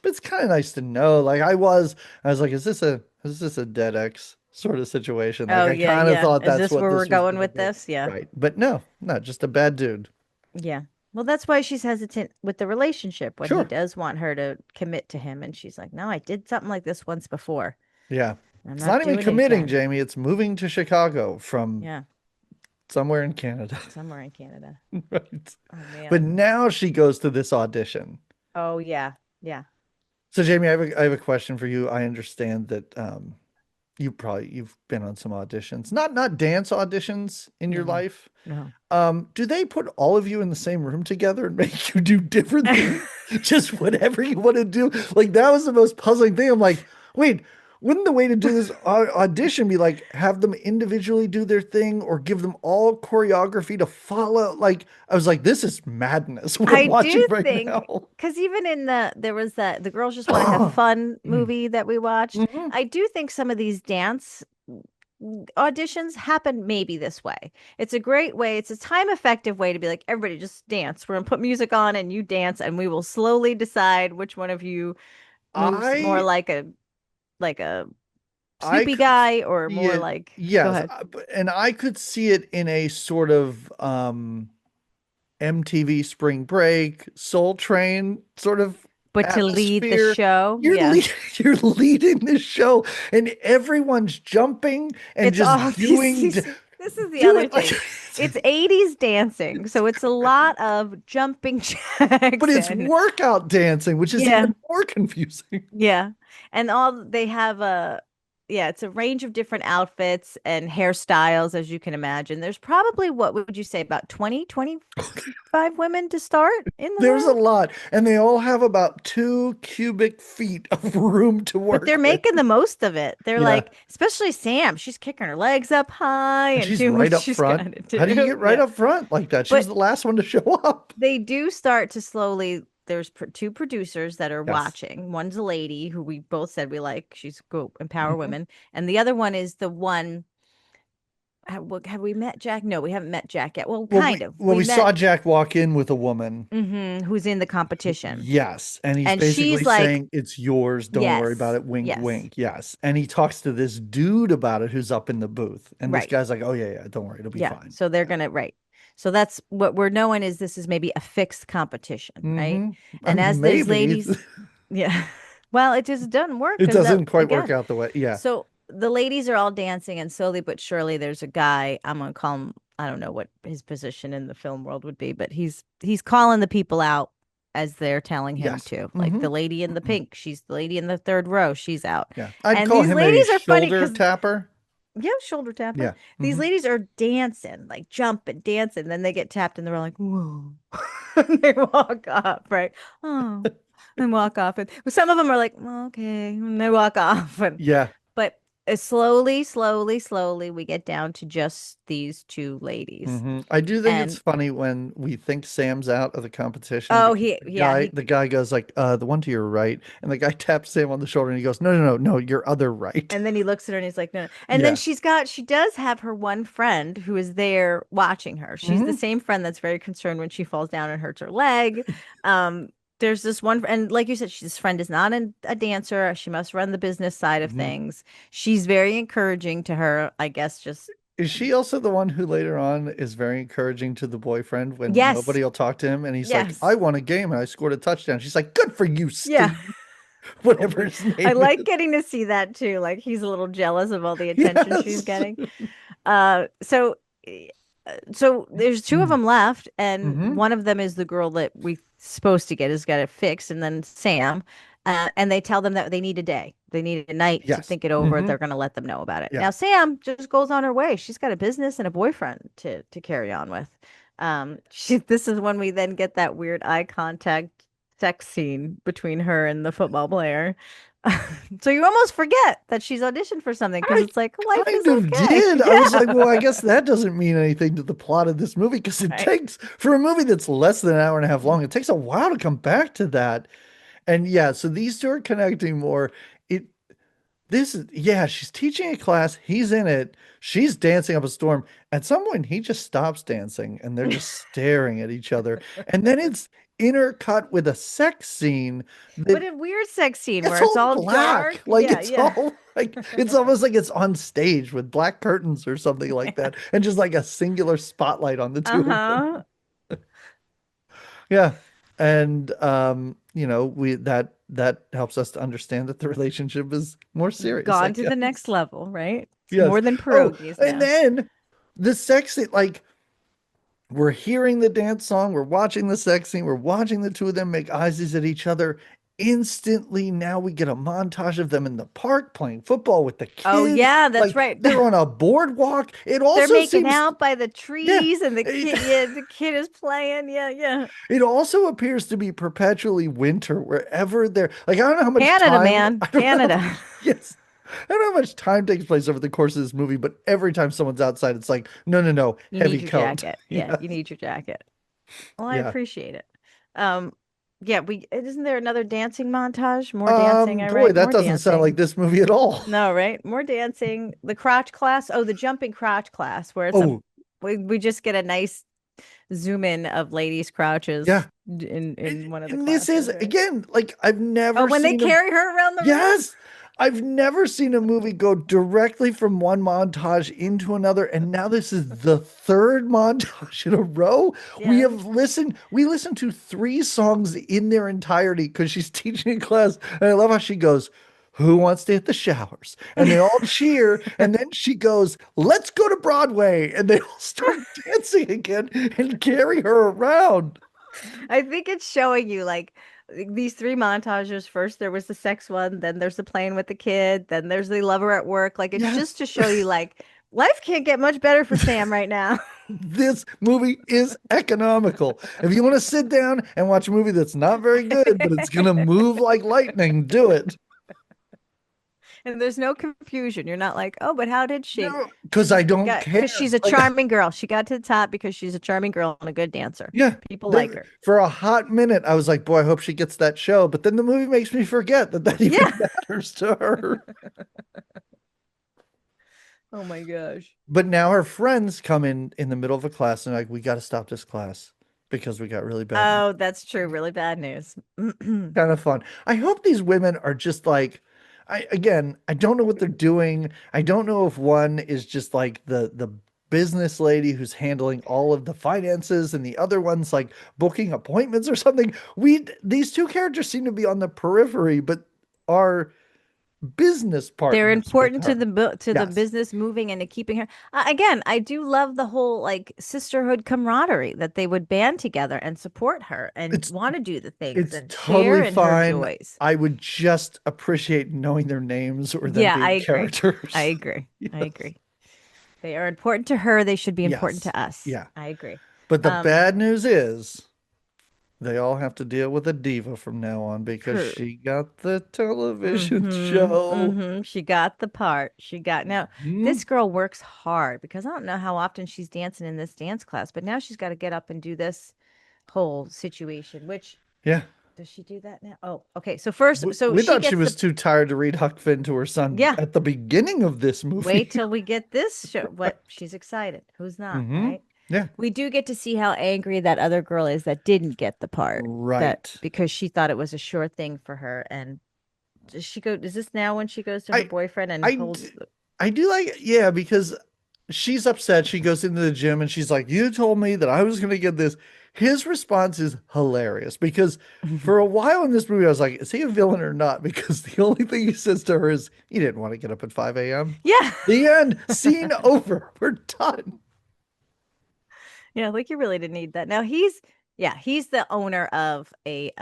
But it's kind of nice to know. Like I was like, is this a dead ex sort of situation? Like Oh, I yeah, kind of yeah. thought Is that's this what where we're this was going gonna with be. this? Yeah, Right. But no, not just a bad dude. yeah. Well, that's why she's hesitant with the relationship when he Sure. does want her to commit to him. And she's like, no, I did something like this once before. Yeah. I'm It's not not even doing it committing, again. Jamie. It's moving to Chicago from Yeah, somewhere in Canada. somewhere in Canada. Right. Oh, But man. now she goes to this audition. Oh, yeah, yeah. So Jamie, I have a question for you. I understand that you've been on some auditions, not dance auditions in your No, life. no. Do they put all of you in the same room together and make you do different things? Just whatever you want to do. Like that was the most puzzling thing. I'm like, wait, wouldn't the way to do this audition be like have them individually do their thing or give them all choreography to follow? Like I was like, this is madness. What I'm I watching do right think now. because even in there was that the girls just want to have fun movie that we watched. Mhm. I do think some of these dance auditions happen maybe this way. It's a great way. It's a time effective way to be like, everybody just dance. We're gonna put music on and you dance, and we will slowly decide which one of you moves more I like a I Snoopy could guy or see more it. like go Yes, ahead. and I could see it in a sort of MTV Spring Break, Soul Train sort of But to lead the atmosphere. show, You're yeah. lead, you're leading the show, and everyone's jumping and It's just all doing this is the do other it like, thing. It's 80s dancing, so it's a lot of jumping but jacks it's and workout dancing, which is yeah. even more confusing. Yeah. And all they have a yeah, it's a range of different outfits and hairstyles as you can imagine. There's probably what would you say about 20, 25 women to start in the There's a room? lot, and they all have about 2 cubic feet of room to But they're work with. making the most of it. They're Yeah. like, especially Sam, she's kicking her legs up high And and she's doing what right up she's front. got to How do you do. get right Yeah. up front like that? She was But the last one to show up. they do start to slowly. There's two producers that are Yes. watching. One's a lady who we both said we like. She's go empower Mhm. women, and the other one is the one. Have we met Jack? No, we haven't met Jack yet. Well, Well, kind of. well, We we saw met Jack walk in with a woman. who's in the competition, Yes. And he's and basically she's like, saying, it's yours. Don't worry about "Yes, it. Wink, yes, wink. Yes. And he talks to this dude about it who's up in the booth. And this right, guy's like, oh, yeah, yeah, don't worry. It'll be yeah." fine. So they're Yeah. gonna right. So that's what we're knowing is this is maybe a fixed competition, right? Hmm. I And mean, as those maybe ladies, yeah, well, it just doesn't work it because that doesn't quite work again. out the way. Yeah. So the ladies are all dancing, and slowly but surely, there's a guy. I'm gonna call him. I don't know what his position in the film world would be, but he's calling the people out as they're telling him Yes. to. Like Hmm. the lady in the pink, she's the lady in the third row, she's out. Yeah. I'd And call these him a ladies are funny shoulder because tapper. yeah, shoulder tapping. Yeah. These Hmm. ladies are dancing, like jumping, dancing. Then they get tapped, and they're like, "Whoa!" and they walk off, right? Oh, and walk off. And some of them are like, "Well, okay," and they walk off. And Yeah. but slowly, slowly, slowly, we get down to just these two ladies. I do think it's And funny when we think Sam's out of the competition oh, because yeah, the guy goes like, the one to your right, and the guy taps Sam on the shoulder and he goes, no, no, no, no, your other right. and then he looks at her and he's like, no. And then Yeah. she does have her one friend who is there watching her. She's the Hmm. same friend that's very concerned when she falls down and hurts her leg. Um, there's this one, and like you said, this friend is not a dancer. She must run the business side of Hmm. things. She's very encouraging to her, I guess, just Is she also the one who later on is very encouraging to the boyfriend when yes, nobody will talk to him and he's like, yes, I won a game and I scored a touchdown. She's like, good for you, yeah. Steve, whatever his I name like is. getting to see that too. Like he's a little jealous of all the attention she's Yes. getting. So so there's two of them left, and Hmm. one of them is the girl that we supposed to get has got it fixed, and then Sam. And they tell them that they need a day. They need a night to Yes. think it over. Hmm. They're going to let them know about it. Yeah. Now Sam just goes on her way. She's got a business and a boyfriend to carry on with. This is when we then get that weird eye contact sex scene between her and the football player. So you almost forget that she's auditioned for something because I it's like life is kind of okay. did. I was like, well, I Yeah. guess that doesn't mean anything to the plot of this movie because it Right. takes, for a movie that's less than an hour and a half long, it takes a while to come back to that. And yeah, so these two are connecting more. It, this is, yeah, she's teaching a class, he's in it, she's dancing up a storm. At some point, he just stops dancing and they're just staring at each other. And then it's intercut with a sex scene But that a weird sex scene it's where it's all all dark. black. Like Yeah, it's yeah. all like it's almost like it's on stage with black curtains or something like Yeah. that, and just like a singular spotlight on the two of them. Uh-huh. Yeah. And we that helps us to understand that the relationship is more serious, I Gone to the guess. next level, right? It's Yes. more than Oh, pierogies and now. then the sex scene, like we're hearing the dance song, we're watching the sex scene, we're watching the two of them make eyes at each other, instantly now we get a montage of them in the park playing football with the Oh kids. yeah, that's Like right. they're on a boardwalk. It They're also making seems, out by the yeah, trees and the it, kid, yeah, the kid is playing. Yeah, yeah. it also appears to be perpetually winter wherever they're like, I don't know how much Canada, time, man. I don't know how Canada. much, yes. I don't know how much time takes place over the course of this movie, but every time someone's outside, it's like, no, no, no, You heavy need your coat. jacket. Yeah, Yes. you need your jacket. Well, I Yeah. appreciate it. Um, yeah, we isn't there another dancing montage? More dancing, I Boy, write. that More doesn't sound like dancing. this movie at all. No, right? More dancing. The crotch class. Oh, the jumping crotch class, where it's a Oh, we just get a nice zoom in of ladies' crouches yeah. in one of the And this is classes, right? again, like I've Oh, never when they seen a carry her around the room. yes, I've never seen a movie go directly from one montage into another, and now this is the third montage in a row. Yeah. We listened to three songs in their entirety because she's teaching a class, and I love how she goes, "Who wants to hit the showers?" And they all cheer, and then she goes, "Let's go to Broadway," and they all start dancing again and carry her around. I think it's showing you like these three montages. First, there was the sex one, then there's the playing with the kid, then there's the lover at work. Like it's just Yes. to show you like life can't get much better for Sam right now. This movie is economical. If you want to sit down and watch a movie that's not very good, but it's going to move like lightning, do it. And there's no confusion. You're not like, oh, but how did she? No, She because I just don't got care. because she's a Like, charming girl. She got to the top because she's a charming girl and a good dancer. yeah, People like her. for a hot minute, I was like, boy, I hope she gets that show. But then the movie makes me forget that that even Yeah. matters to her. Oh my gosh. But now her friends come in the middle of a class and like, we got to stop this class because we got really bad news. Oh, that's true. Really bad news. Kind of fun. I hope these women are just like, I don't know what they're doing. I don't know if one is just like the business lady who's handling all of the finances and the other one's like booking appointments or something. These two characters seem to be on the periphery, but are business They're partners with important to her. the Yes. business moving and to keeping her. Again, I do love the whole like sisterhood camaraderie that they would band together and support her and It's want to do the things it's and share totally in her fine. joys. I would just appreciate knowing their names or them Yeah, I being agree. I characters. agree. I Yes. agree. They are important to her. They should be important Yes. to us. Yeah. I agree. But the Um, bad news is they all have to deal with a diva from now on because true. she got the television Mm-hmm. show. Mm-hmm. She got the part. She got now Hmm. this girl works hard because I don't know how often she's dancing in this dance class, but now she's got to get up and do this whole situation, which Yeah. does she do that now? Oh, okay. So first, so We she thought she gets the was too tired to read Huck Finn to her son yeah. at the beginning of this Wait movie. till we get this show. What she's excited. Who's not, Hmm. right? Yeah. We do get to see how angry that other girl is that didn't get the part that Right. because she thought it was a sure thing for her. And does she go? Is this now when she goes to her I boyfriend and I holds? I do like, yeah, because she's upset. She goes into the gym and she's like, "You told me that I was going to get this." His response is hilarious because for a while in this movie, I was like, "Is he a villain or not?" Because the only thing he says to her is, "You didn't want to get up at 5 a.m." Yeah. The end. Scene over. We're done. Yeah, like you really didn't need that. Now yeah, he's the owner of a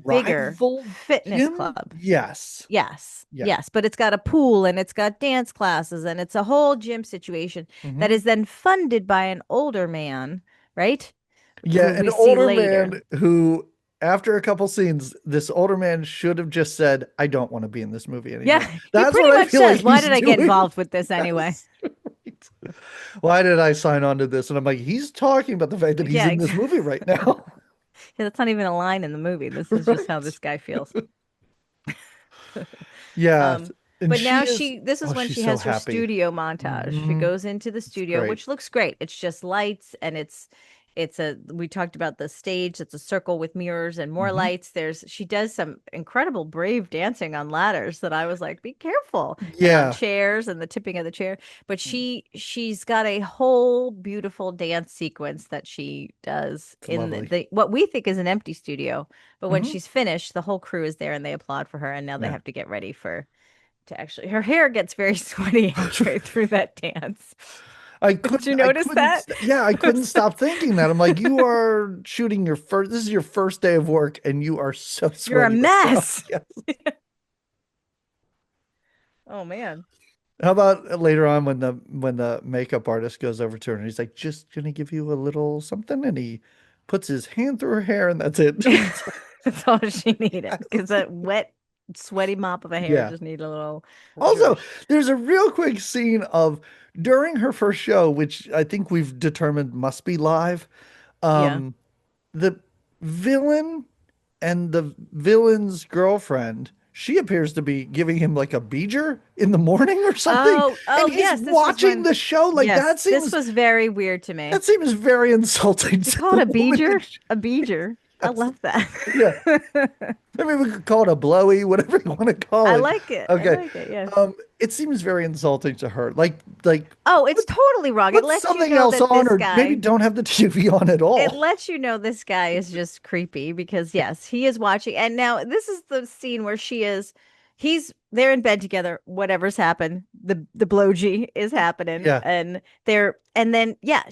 bigger Rival fitness him? club. Yes. Yes. Yeah. Yes, but it's got a pool and it's got dance classes and it's a whole gym situation that Hmm. is then funded by an older man, right? Yeah, Who an we see older later. man who, after a couple scenes, this older man should have just said, "I don't want to be in this movie Yeah, anymore." he That's pretty what I much feel like says, "Why he's did I get doing. involved with this anyway?" Yes. Right. Why did I sign on to this? And I'm like, he's talking about the fact that he's Yeah, in this exactly. movie right now. Yeah, that's not even a line in the movie. This is just how Right. this guy feels. Yeah. Um, And but she now is, this is oh, when she's she so has her happy. studio montage. She Hmm. goes into the It's studio, great. which looks great. It's just lights and it's a we talked about the stage. It's a circle with mirrors and more Hmm. lights. She does some incredible brave dancing on ladders that I was like, be careful. And on Yeah. chairs and the tipping of the chair. But she's got a whole beautiful dance sequence that she does It's in lovely. the what we think is an empty studio. But when Hmm. she's finished, the whole crew is there and they applaud for her. And now they Yeah. have to get ready for to actually her hair gets very sweaty halfway through that dance. Did you I notice couldn't, that? yeah, I couldn't stop thinking that. I'm like, you are shooting your first, this is your first day of work, and you are so You're a sweaty right now. mess. Yeah. Oh man. How about later on when the makeup artist goes over to her and he's like, just gonna give you a little something, and he puts his hand through her hair, and that's it. It's like, That's all she needed because yes. that wet, sweaty mop of a hair Yeah. just needed a little Also, zhoosh. there's a real quick scene of during her first show, which I think we've determined must be live. Yeah. Um, the villain and the villain's girlfriend, she appears to be giving him like a beeger in the morning or something, Oh, and he's yes. This was watching when, the show. Like yes, this was very weird to me. that seems very insulting You to call it the a woman beeger? that she A beeger. I has. love that. Yeah. I mean, we could call it a blowy, whatever you want to call I it. like it. I Okay. like it. Yes. It seems very insulting to her. Oh, it's put, totally wrong. It put lets you something know else that on, this or maybe guy, don't have the TV on at it all. lets you know this guy is just creepy because yes, he is watching. And now this is the scene where they're in bed together, whatever's happened. The blow G is happening. Yeah. And then yeah,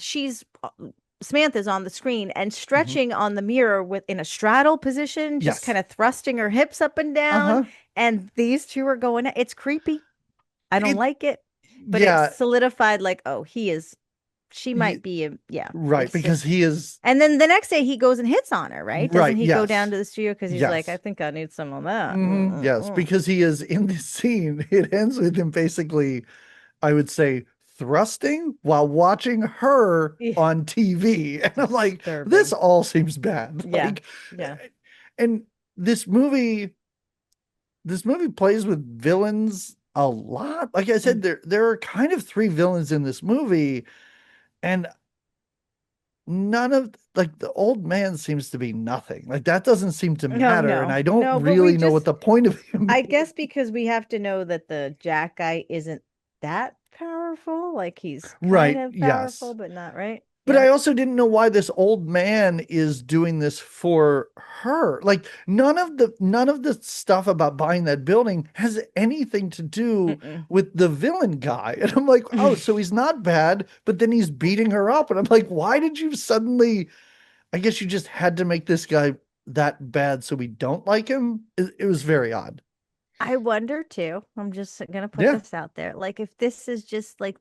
Samantha's on the screen and Mhm. stretching on the mirror with in a straddle position, just Yes. kind of thrusting her hips up and down. Uh-huh. And these two are going, it's creepy. I don't It, like it, but it's yeah. solidified like, oh, she y- might be yeah, right. it's Because just. he is, And then the next day he goes and hits on her, right? Doesn't right. he go down Yes. to the studio because he's like, I Yes. think I need some of that. Yes. Mm-mm-mm. Because he is in this scene. It ends with him basically, I would say, thrusting while watching her Eh, on TV. And I'm like, this disturbing. all seems bad. Yeah. Like, Yeah. and this movie, this movie plays with villains a lot. Like I Mm. said, there are kind of three villains in this movie, and none of like the old man seems to be nothing. Like that doesn't seem to No, matter, and no, I don't no, but we really know what just the point of him I is. guess because we have to know that the Jack guy isn't that powerful. Like he's kind Right, of powerful, yes. but not right. But Yeah. I also didn't know why this old man is doing this for her. Like none of the stuff about buying that building has anything to do Mm-mm. with the villain guy. And I'm like, oh, so he's not bad, but then he's beating her up. And I'm like, why did you suddenly, I guess you just had to make this guy that bad so we don't like him? It was very odd. I wonder too. I'm just gonna put Yeah. this out there. Like if this is just like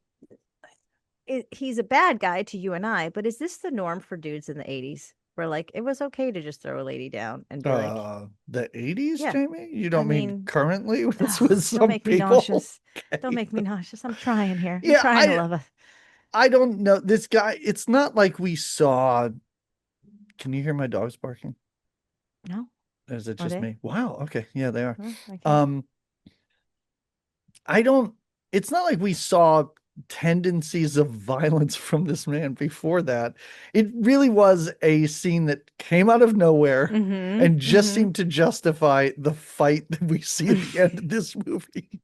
he's a bad guy to you and I, but is this the norm for dudes in the 80s? Where like it was okay to just throw a lady down and be like, The 80s, yeah, Jamie? You I don't mean mean, currently ugh, with don't some make me people? nauseous. Don't Okay. make me nauseous. I'm trying here. I'm Yeah, trying to love us. I don't know. This guy, it's not like we saw. Can you hear my dogs barking? No, Or is it are just they? me? Wow. Okay. Yeah, they are. No, I can't. Um, I don't, it's not like we saw tendencies of violence from this man before that. It really was a scene that came out of nowhere Mm-hmm. and just Mm-hmm. seemed to justify the fight that we see at the end of this movie.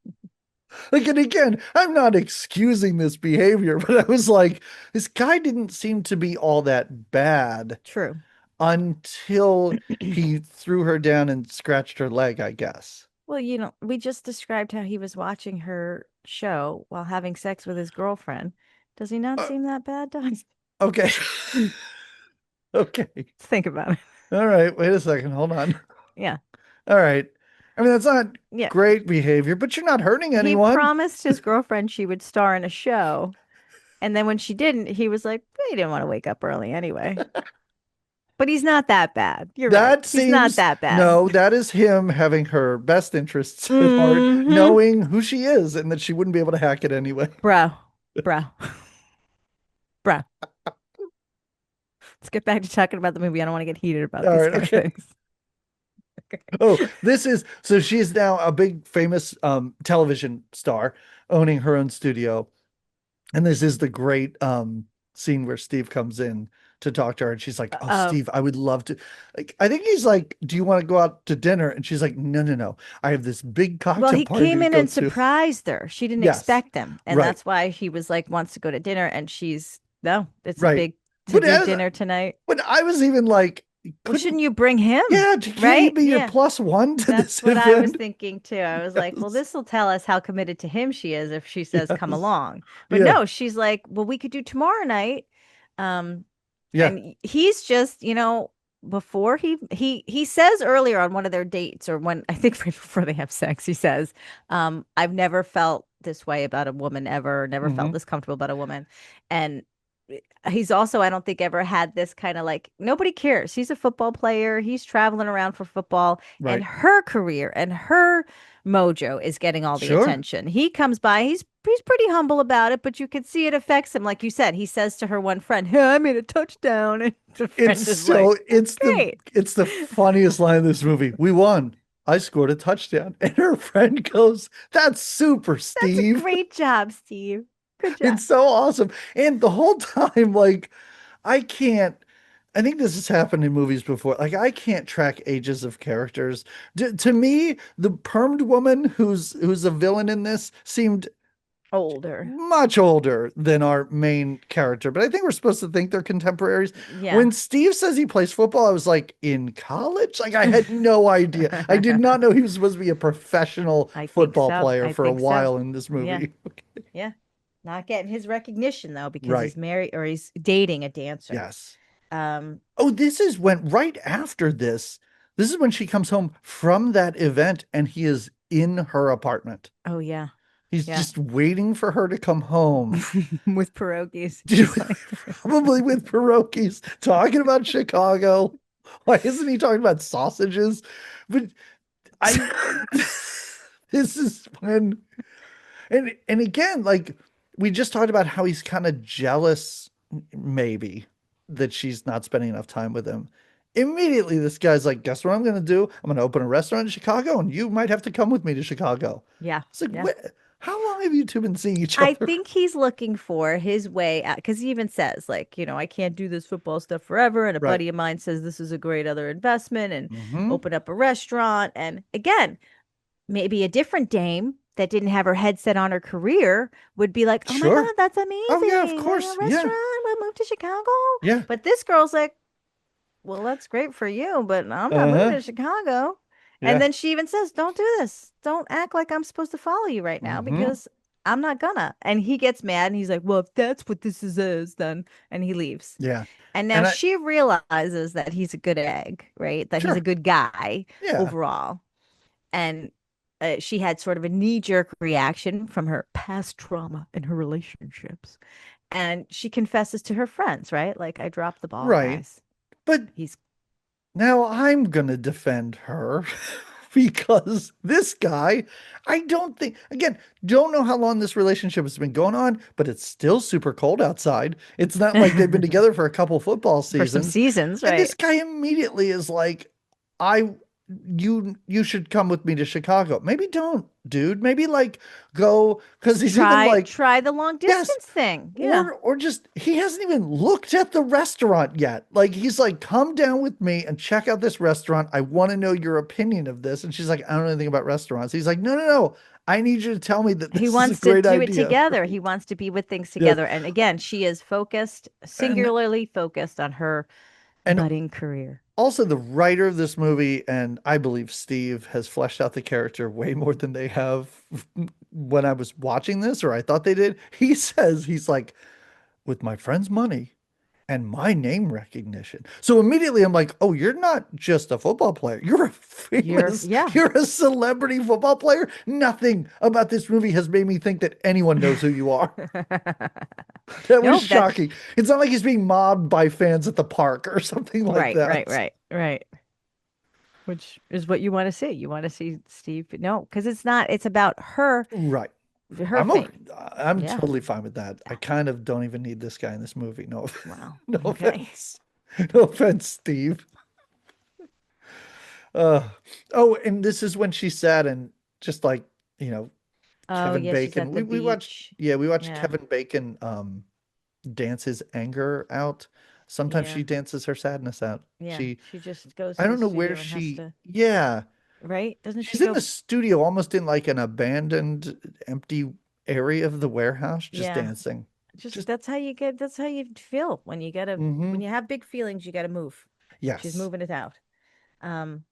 Like, and again, I'm not excusing this behavior, but I was like, this guy didn't seem to be all that bad True. until he threw her down and scratched her leg, I guess. Well, we just described how he was watching her show while having sex with his girlfriend. Does he not Uh, seem that bad, Doug? okay. Okay. Think about it. All right. Wait a second. Hold on. Yeah. All right. I mean, that's not Yeah. great behavior, but you're not hurting He anyone. promised his girlfriend she would star in a show. And then when she didn't, he was like, well, he didn't want to wake up early anyway. But he's not that bad. You're right. That He's not seems, that bad. no, that is him having her best interests at heart, Mm-hmm. knowing who she is and that she wouldn't be able to hack it anyway. Bro, bro, bro. Let's get back to talking about the movie. I don't want to get heated about All these right. kind of Okay. things. Oh, this is so she's now a big famous television star owning her own studio. And this is the great scene where Steve comes in to talk to her and she's like, "Oh, Oh, Steve, I would love to." Like I think he's like, "Do you want to go out to dinner?" And she's like, "No, no, no. I have this big well, cocktail he party came to in go and to." surprised her. She didn't Yes. expect him. And Right. that's why he was like, wants to go to dinner. And she's, no, Right. it's a But big as dinner tonight. but I was even like, Well, shouldn't couldn't, you bring him? yeah, can't he Right? be your Yeah. plus one to That's this what I was event? thinking too. I was like, well, Yes. this will tell us how committed to him she is if she says come Yes. along. But Yeah. no, she's like, well, we could do tomorrow night. Um, Yeah. and he's just, before he says earlier on one of their dates or when I think right before they have sex, he says, I've never felt this way about a woman ever, never felt Hmm. this comfortable about a woman. And he's also, I don't think, ever had this kind of like nobody cares. He's a football player. He's traveling around for football, and Right. her career and her mojo is getting all the Sure. attention. He comes by, he's pretty humble about it, but you can see it affects him. Like you said, he says to her one friend, "Yeah, I made a touchdown," and the It's friend is like, so "That's great. it's the funniest line in this movie. We won. I scored a touchdown. And her friend goes, "That's super, That's a Steve." great job, Steve. Good job." It's so awesome. And the whole time, like, I can't, I think this has happened in movies before. Like, I can't track ages of characters. To me, the permed woman who's a villain in this seemed Older. much older than our main character, but I think we're supposed to think they're contemporaries. Yeah. When Steve says he plays football, I was like, in college? Like, I had no idea. I did not know he was supposed to be a professional I think football so. player I for a think so. while in this Yeah. movie. Yeah. Not getting his recognition though because Right. he's married or he's dating a dancer. Yes. Um, Oh, this is when, right after this, this is when she comes home from that event and he is in her apartment. oh yeah. He's Yeah. just waiting for her to come home. With pierogies. He's like, Probably with pierogies, talking about Chicago. Why isn't he talking about sausages? But I, this is when, and again, like we just talked about how he's kind of jealous, maybe, that she's not spending enough time with him. Immediately, this guy's like, "Guess what I'm going to do? I'm going to open a restaurant in Chicago, and you might have to come with me to Chicago." yeah. It's like, Yeah. how long have you two been seeing each I other? think he's looking for his way out because he even says, like, I can't do this football stuff forever. And a Right. buddy of mine says this is a great other investment and Hmm. open up a restaurant. And again, maybe a different dame that didn't have her head set on her career would be like, oh my God, Sure. that's Oh yeah, of amazing. A course. Yeah. restaurant, we'll move to Chicago. Yeah. But this girl's like, well, that's great for you, but I'm not moving Uh-huh. to Chicago. And Yeah. then she even says, don't do this. Don't act like I'm supposed to follow you right now Hmm. because I'm not gonna. And he gets mad and he's like, well, if that's what this is, then, and he leaves. Yeah. And now And I she realizes that he's a good egg, right? That he's a sure. good guy Yeah. overall. And she had sort of a knee-jerk reaction from her past trauma in her relationships. And she confesses to her friends, right? Like, I dropped the ball, Right. guys. But He's now I'm gonna defend her because this guy, I don't think, again, don't know how long this relationship has been going on, but it's still super cold outside. It's not like they've been together for a couple football for some seasons. seasons, And this right? guy immediately is like, I you should come with me to Chicago. Maybe don't, dude. Maybe like go because he's even Try like, try the long yes, distance thing. Yeah. or just he hasn't even looked at the restaurant yet. Like he's like, come down with me and check out this restaurant. I want to know your opinion of this. And she's like, I don't know anything about restaurants. He's like, no, no, no. I need you to tell me that He this is a wants to great do it idea. together. Right? He wants to be with things Yes. together. And again, she is focused, And singularly focused on her and budding career. also the writer of this movie, and I believe Steve has fleshed out the character way more than they have when I was watching this, or I thought they did. He says he's like, with my friend's money and my name recognition. So immediately I'm like, oh, you're not just a football player. You're a famous, Yeah. you're a celebrity football player. Nothing about this movie has made me think that anyone knows who you are. That was No, that shocking. It's not like he's being mobbed by fans at the park or something like right, right, that. right, right. Which is what you want to see. You want to see Steve. No, because it's not, it's about Right. her fame. I'm Yeah. totally fine with that. I kind of don't even need this guy in this movie. No, Wow. no Okay. offense. No offense, Steve. Uh, oh, and this is when she sat and just like, you know, Oh, Kevin yeah, she's Bacon. at the We watched, beach. yeah, we watched Yeah. Kevin Bacon dance his anger out. Sometimes Yeah. she dances her sadness out. Yeah. She just goes I to the don't know where studio and has she, to, yeah, right? Doesn't she she's in the go? studio, almost in like an abandoned, empty area of the warehouse, just Yeah. dancing. Just Just, that's how you feel when you gotta, mm-hmm. when you have big feelings, you gotta move. She's Yes. moving it out. Um,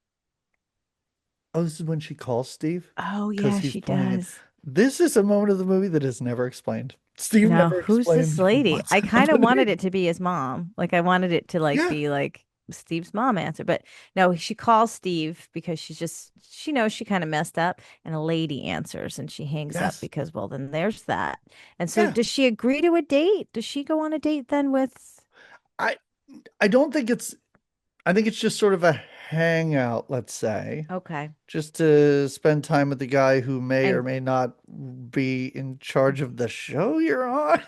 Oh, this is when she calls Steve oh because yeah, he's she playing it. does. This is a moment of the movie that is never explained. Steve Now, never who's this explains lady? what's I kind of happening. wanted it to be his mom. Like I wanted it to like Yeah. be like Steve's mom answer, but no, she calls Steve because she knows she kind of messed up and a lady answers and she hangs up Yes. because well then there's that. And so Yeah. does she agree to a date? Does she go on a date then with I I don't think it's I think it's just sort of a hangout, let's say, okay. just to spend time with the guy who may or And may not be in charge of the show you're on.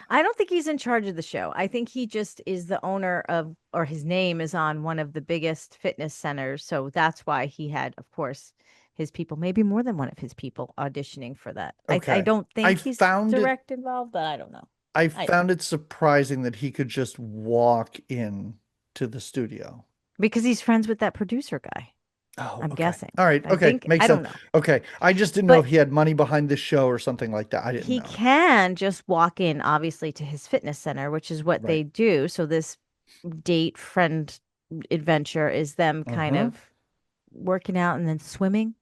I don't think he's in charge of the show. I think he just is the owner of, or his name is on one of the biggest fitness centers. So that's why he had, of course, his people, maybe more than one of his people auditioning for that. I Okay. don't I think he's found it direct involved, but I don't know. I I found it surprising that he could just walk in to the studio. because he's friends with that producer guy, Oh, I'm okay. guessing. All right. I Okay. think Makes I don't sense. know. Okay. I just didn't know if But he had money behind the show or something like that. I didn't he know. can just walk in, obviously, to his fitness center, which is what Right. they do. So this date friend adventure is them kind Uh-huh. of working out and then swimming.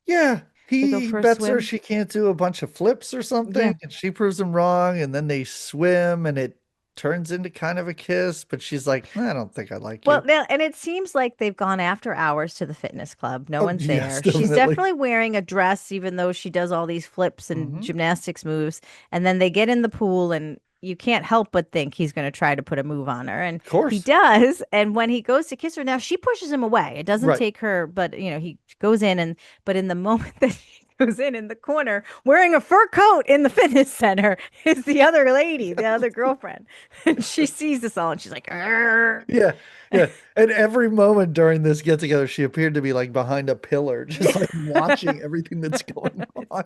Yeah. They go He for a bets her swim. she can't do a bunch of flips or Yeah. something, and she proves him wrong, and then they swim and it turns into kind of a kiss, but she's like, I don't think I like Well, you. now, and it seems like they've gone after hours to the fitness club. No Oh, one's yes, there. She's definitely. definitely wearing a dress, even though she does all these flips and Hmm. gymnastics moves. And then they get in the pool, and you can't help but think he's going to try to put a move on her. And Of he course. does. And when he goes to kiss her, now she pushes him away. It doesn't Right. take her, but he goes in, but in the moment that she goes in the corner wearing a fur coat in the fitness center is the other lady, the other girlfriend. And she sees this all and she's like, "Arr." Yeah, yeah. And every moment during this get together, she appeared to be like behind a pillar, just like watching everything that's going It's on.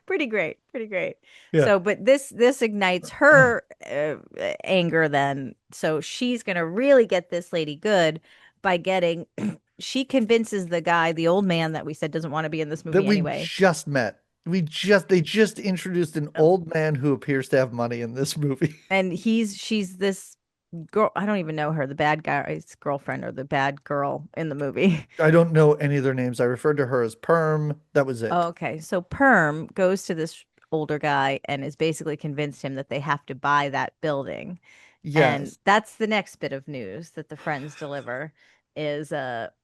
pretty great, pretty great. Yeah. So, but this ignites her anger then. So she's gonna really get this lady good by getting. She convinces the guy, the old man that we said doesn't want to be in this That movie we anyway. just met. They just introduced an Um, old man who appears to have money in this movie. and she's this girl. I don't even know her, the bad guy's girlfriend or the bad girl in the movie. I don't know any of their names. I referred to her as Perm. That was Oh, it. okay. So Perm goes to this older guy and is basically convinced him that they have to buy that building. And Yes. that's the next bit of news that the friends deliver is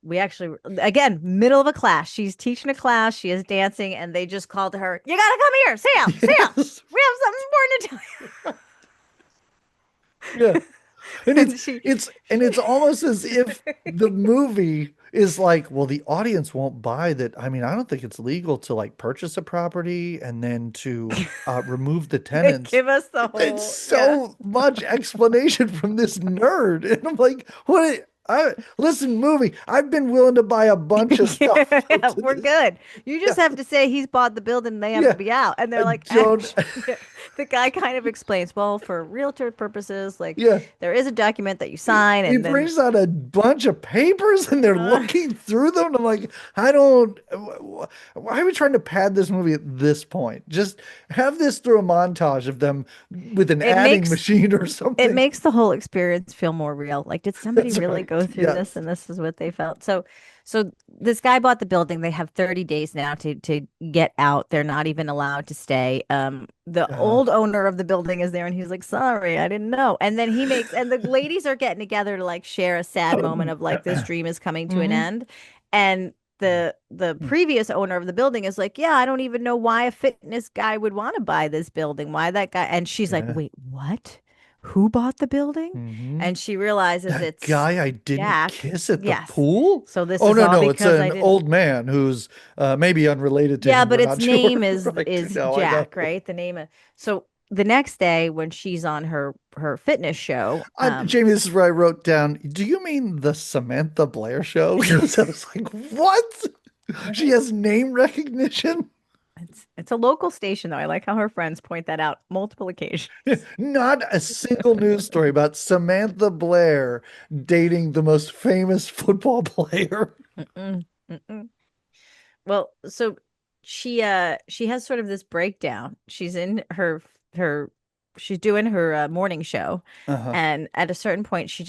we actually again, middle of a class. She's teaching a class, she is dancing, and they just called to her, "You gotta come here, Sam, Sam. Yes. We have something important to tell Yeah. you." And And she it's almost as if the movie is like, well, the audience won't buy that. I mean, I don't think it's legal to like purchase a property and then to remove the they tenants. give us the It's whole, yeah. so much explanation from this nerd. And I'm like, listen, movie, I've been willing to buy a bunch of stuff Yeah, to we're this. good. You Yeah, just have to say he's bought the building and they have to yeah. be out. And they're I like, don't, actually, the guy kind of explains, well, for realtor purposes, like yeah. there is a document that you sign He and then brings out a bunch of papers and they're uh, looking through them. And I'm like, I don't, why are we trying to pad this movie at this point? Just have this through a montage of them with an it adding makes machine or it something. makes the whole experience feel more real. Like, did somebody That's really right. go through this Yes. and this is what they felt? So this guy bought the building. They have 30 days now to get out. They're not even allowed to stay. The Uh, old owner of the building is there and he's like, sorry, I didn't know. And then and the ladies are getting together to like share a sad moment of like this dream is coming to an mhm. end. And the previous owner of the building is like, yeah, I don't even know why a fitness guy would want to buy this building. Why that guy? And she's like, Yeah. wait, what? Who bought the building? Hmm. And she realizes That it's guy I didn't Jack. kiss at the Yes. pool? So this Oh, is no, all no. It's because I an didn't. old man who's maybe unrelated to Yeah, him. but We're its not sure. name is Right. is No, I know. Jack, right? The name of so the next day when she's on her fitness show, Jamie, this is where I wrote down, do you mean the Samantha Blair show? Because I was like, what? She has name recognition? it's a local station though. I like how her friends point that out multiple occasions. Not a single news story about Samantha Blair dating the most famous football player. Mm-mm, mm-mm. Well, so she has sort of this breakdown. She's in her she's doing her morning show, Uh-huh. and at a certain point, she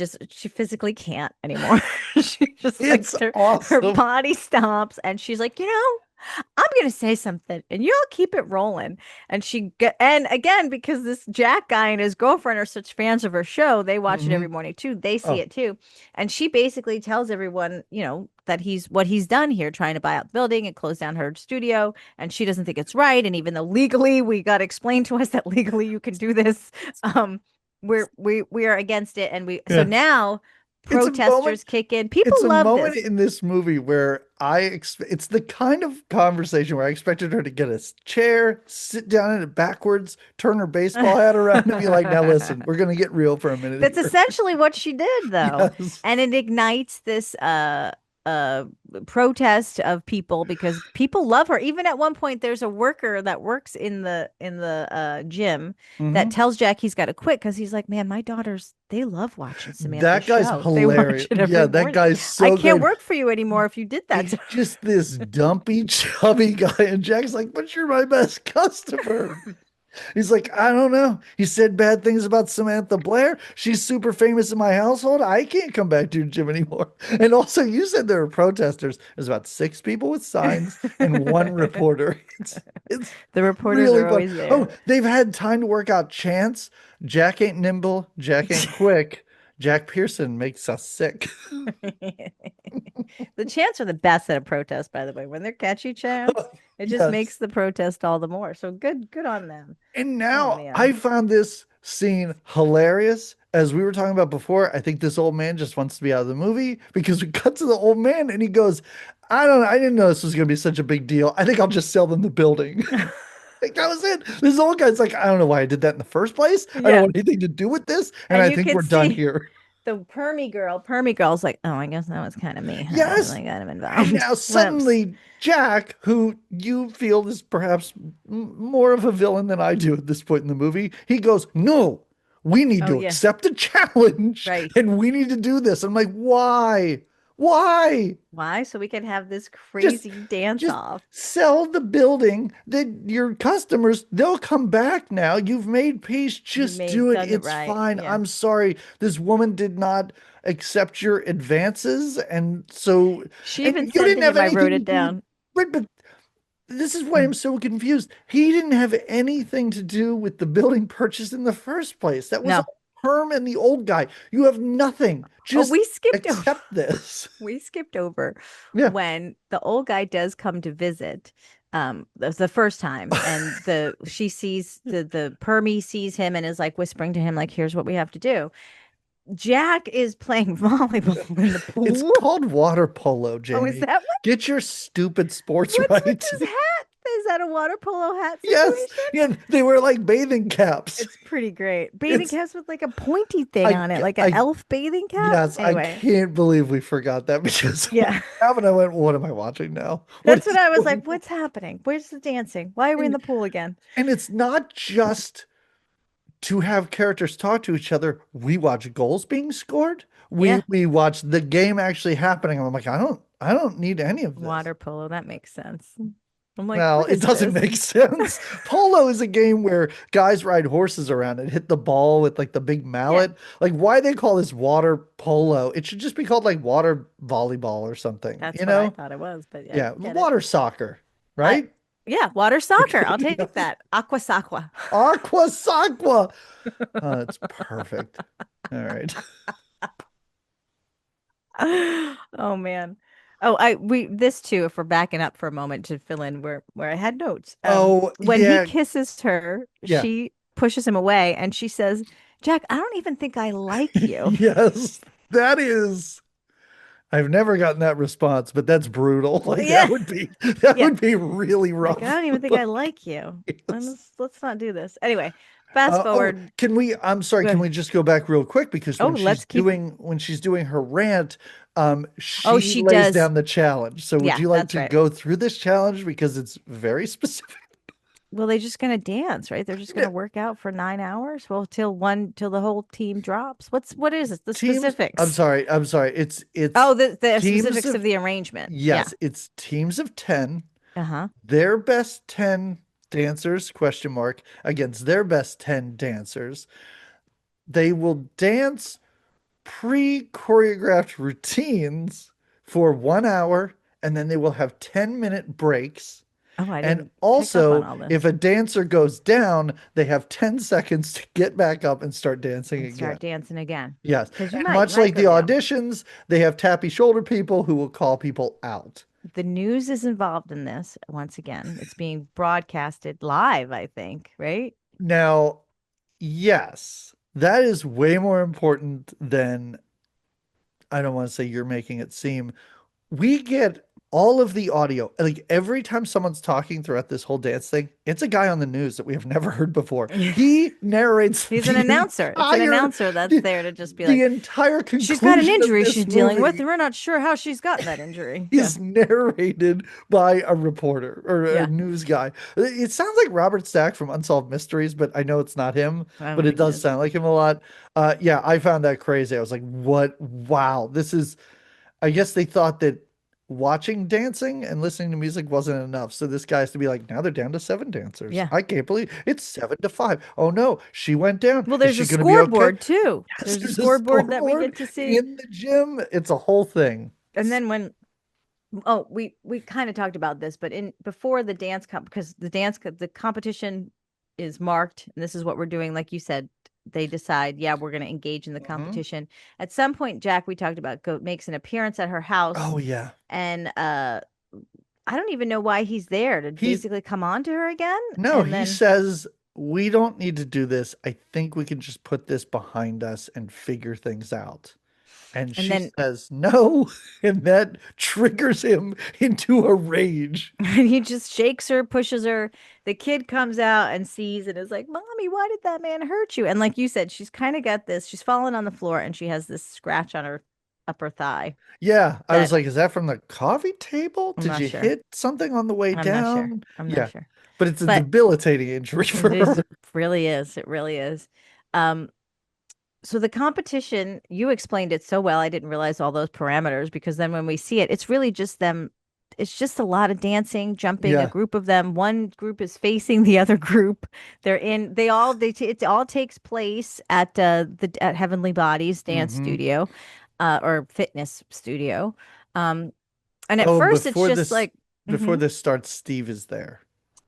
physically can't anymore. She just like It's her awesome. body stops, and she's like, I'm gonna say something, and y'all keep it rolling. And again, because this Jack guy and his girlfriend are such fans of her show, they watch it Hmm. every morning too. They see Oh, it too, and she basically tells everyone, that he's done here, trying to buy out the building and close down her studio, and she doesn't think it's right. And even though legally, we got explained to us that legally you can do this, um, we are against it, and we so yeah. now It's a moment. protesters kick in. People It's a love moment this. in this movie where it's the kind of conversation where I expected her to get a chair, sit down in it backwards, turn her baseball hat around and be like, now listen, we're gonna get real for a minute That's here. essentially what she did, though. Yes. And it ignites this uh protest of people because people love her. Even at one point, there's a worker that works in the gym that Hmm. tells Jack he's got to quit because he's like, man, my daughters, they love watching Samantha's That guy's show. They watch hilarious. it every Yeah, that morning. guy's I so can't great. work for you anymore if you did that He's to her. just this dumpy, chubby guy, and Jack's like, but you're my best customer. He's like, I don't know. He said bad things about Samantha Blair. She's super famous in my household. I can't come back to your gym anymore. And also, you said there were protesters. There's about six people with signs and one reporter. It's The reporters really are fun. always Oh, there. they've had time to work out chants. Jack ain't nimble. Jack ain't quick. Jack Pearson makes us sick. The chants are the best at a protest, by the way. When they're catchy chants, it just Yes. makes the protest all the more. So good on them. And Oh now I man. found this scene hilarious. As we were talking about before, I think this old man just wants to be out of the movie because we cut to the old man and he goes, I don't know, I didn't know this was going to be such a big deal. I think I'll just sell them the building. Like that was it. This old guy's like, I don't know why I did that in the first place. I don't Yeah. want anything to do with this. And And I you think can we're done see here. the Permy girl's like, oh, I guess that was kind of me, huh? And Yes. I got him And involved. now Whoops. suddenly Jack, who you feel is perhaps more of a villain than I do at this point in the movie, he goes, no, we need Oh to yeah. accept a challenge Right. and we need to do this. I'm like, why? Why? Why? So we can have this Just crazy dance just off. sell the building that your customers, they'll come back now. You've made peace. You Just made do it. done it It's right. fine. Yeah. I'm sorry. This woman did not accept your advances. And so, She and even you said didn't to have him, I wrote anything to it do with down. right, but this is why I'm Mm. so confused. He didn't have anything to do with the building purchase in the first place. That was No. all Herm and the old guy. You have nothing. Oh, Just we skipped over. accept this. We skipped over Yeah. when the old guy does come to visit the first time, and the she sees the permy sees him and is like whispering to him like, here's what we have to do. Jack is playing volleyball in the It's pool. called water polo, Oh, is Jamie. that what Get your stupid sports what's with right. his hat? Is that a water polo hat Yes. situation? Yeah, they wear like bathing caps. It's pretty great. Bathing It's caps with like a pointy thing I on it, like an I elf bathing cap. yes, I Anyway, can't believe we forgot that because when yeah. it happened, I went, what am I watching now? What That's is what I was going like, on? what's happening? Where's the dancing? Why are we in And, the pool again? and it's not just to have characters talk to each other. We watch goals being scored. We Yeah. we watch the game actually happening. I'm like, I don't need any of this. Water polo, that makes sense. I'm like, Well, what it is doesn't this? make sense. Polo is a game where guys ride horses around and hit the ball with like the big Yeah, mallet. Like, why they call this water polo? It should just be called like water volleyball or something, that's you what I know? thought it was, but I Yeah, get it. water soccer, I right? yeah, water soccer. I'll take Yes. that. Aqua saqua. Aqua Saqua. Oh, that's perfect. All right. Oh man. Oh, I we this too, if we're backing up for a moment to fill in where I had notes. Oh, When he yeah. kisses her, Yeah. she pushes him away and she says, Jack, I don't even think I like you. Yes. That is. I've never gotten that response, but that's brutal. Like Yeah. that Yeah. would be really Like, I rough. don't even think I like you. Yes. Let's not do this. Anyway, fast Oh, forward. I'm sorry, can Good. we just go back real quick because Oh, let's keep. when she's doing her rant, Oh, she she lays does. down the challenge. So would Yeah, you like that's to right. go through this challenge because it's very specific? Well, they're just gonna dance, right? They're just Yeah, gonna work out for 9 hours. Well, till the whole team drops. What is it? The teams, specifics. I'm sorry. It's Oh, the teams specifics of of the arrangement. Yeah. yes, it's teams of 10. Uh-huh. Their best 10 dancers, question mark, against their best 10 dancers. They will dance pre-choreographed routines for 1 hour, and then they will have 10-minute breaks. Oh, I And didn't pick up on also, all if this. a dancer goes down, they have 10 seconds to get back up and start dancing And again. start dancing again. Yes. Because you And might much might like the go down. auditions, they have tappy shoulder people who will call people out. The news is involved in this once again. It's being broadcasted live, I think, right? Now, yes, that is way more important than I don't want to say you're making it seem. We get all of the audio. Like every time someone's talking throughout this whole dance thing, it's a guy on the news that we have never heard before. He narrates He's an announcer. It's an announcer that's there to just be the like, entire she's got an conclusion of injury this she's dealing with, movie and we're not sure how she's gotten that injury. Yeah. is narrated by a reporter or a Yeah. news guy. It sounds like Robert Stack from Unsolved Mysteries, but I know it's not him, I don't but it think it does is. sound like him a lot. Yeah, I found that crazy. I was like, what? Wow, this is I guess they thought that watching dancing and listening to music wasn't enough. So this guy has to be like, now they're down to seven dancers. Yeah. I can't believe it's 7-5. Oh no, she went down. Well, Is there's she a going to be okay? scoreboard too. Yes, There's a there's a scoreboard that we scoreboard get to see. in the gym. It's a whole thing. And then when oh, we kind of talked about this, but in before the dance comp because the competition is marked, and this is what we're doing. Like you said, they decide, yeah, we're going to engage in the Mhm. competition. At some point, Jack, we talked about, makes an appearance at her house, Oh yeah. and I don't even know why he's there to He basically come on to her again, no, and he then says we don't need to do this. I think we can just put this behind us and figure things out. And and she then says no, and that triggers him into a rage. and he just shakes her, pushes her. The kid comes out and sees and is like, "Mommy, why did that man hurt you?" And like you said, she's kind of got this. She's fallen on the floor and she has this scratch on her upper thigh Yeah, I was that like, is that from the coffee table? I'm Did not you sure. hit something on the way I'm not sure. down? I'm not Yeah, sure. but it's a But debilitating injury it for is her. really is. It really is. Um, so the competition, you explained it so well. I didn't realize all those parameters because then when we see it, it's really just them. It's just a lot of dancing, jumping, a Yeah. group of them. One group is facing the other group. It all takes place at at Heavenly Bodies dance Hmm. studio, or fitness studio. Um, and at Oh, first it's just like, before mhm. this starts, Steve is there.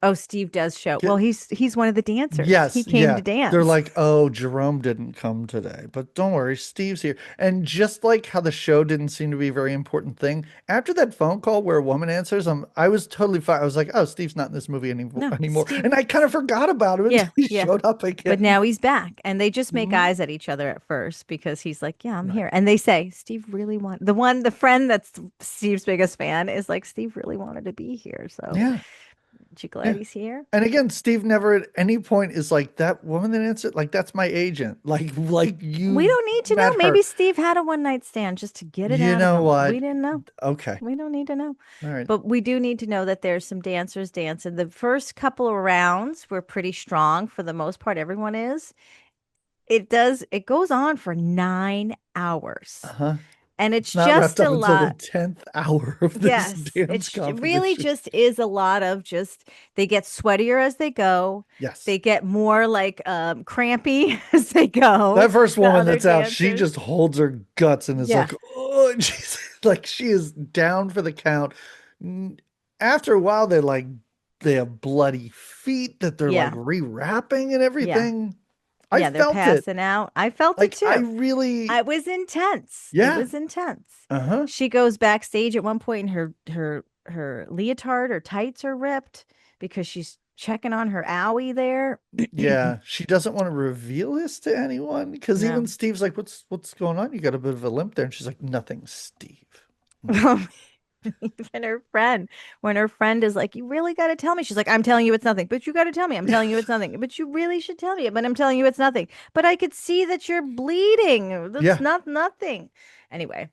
Oh, Steve does show. Well, he's one of the dancers. He Yes, came yeah. to They're dance. like, oh, Jerome didn't come today, but don't worry, Steve's here. And just like how the show didn't seem to be a very important thing, after that phone call where a woman answers, I was totally fine. I was like, oh, Steve's not in this movie No, anymore. Steve. And I kind of forgot about him until Yeah, he yeah. showed up But again. now he's back, and they just make Mhm. eyes at each other at first because he's like, "Yeah, I'm Right. here," and they say, "Steve really want the friend that's Steve's biggest fan is like, Steve really wanted to be here, so Yeah. aren't you glad Yeah. he's here?" And again, Steve never at any point is like that woman that answered, like that's my agent. Like We you don't need to know. met Maybe her. Steve had a one night stand just to get it You out of know him. We what? didn't know. Okay. We don't need to know. All right. But we do need to know that there's some dancers dancing. The first couple of rounds were pretty strong for the most part. Everyone is. It goes on for 9 hours. Uh-huh. And It's it's not wrapped just a up until the lot. 10th hour of this Yes, dance it really competition. just is a lot of just they get sweatier as they go. They Yes. get more like crampy as they go. That first The woman other that's out, she dancers. just holds her guts and is Yeah. like, oh, Jesus. Like she is down for the count. N- After a while, they have bloody feet that they're like Yeah. rewrapping and Yeah. everything. I Yeah, they're felt it. passing out. I felt it Like I too. really, It was intense. It yeah. was intense. Uh-huh. She goes backstage at one point and her leotard or tights are ripped because she's checking on her owie there. Yeah. She doesn't want to reveal this to anyone because even No. Steve's like, what's going on? You got a bit of a limp there. And she's like, nothing, Steve. Nothing. Even when her friend is like, "You really got to tell me." She's like, "I'm telling you it's nothing, but you got to tell me. I'm telling you it's nothing, but you really should tell me. But I'm telling you it's nothing. But I could see that you're bleeding. That's Yeah. not nothing." Anyway,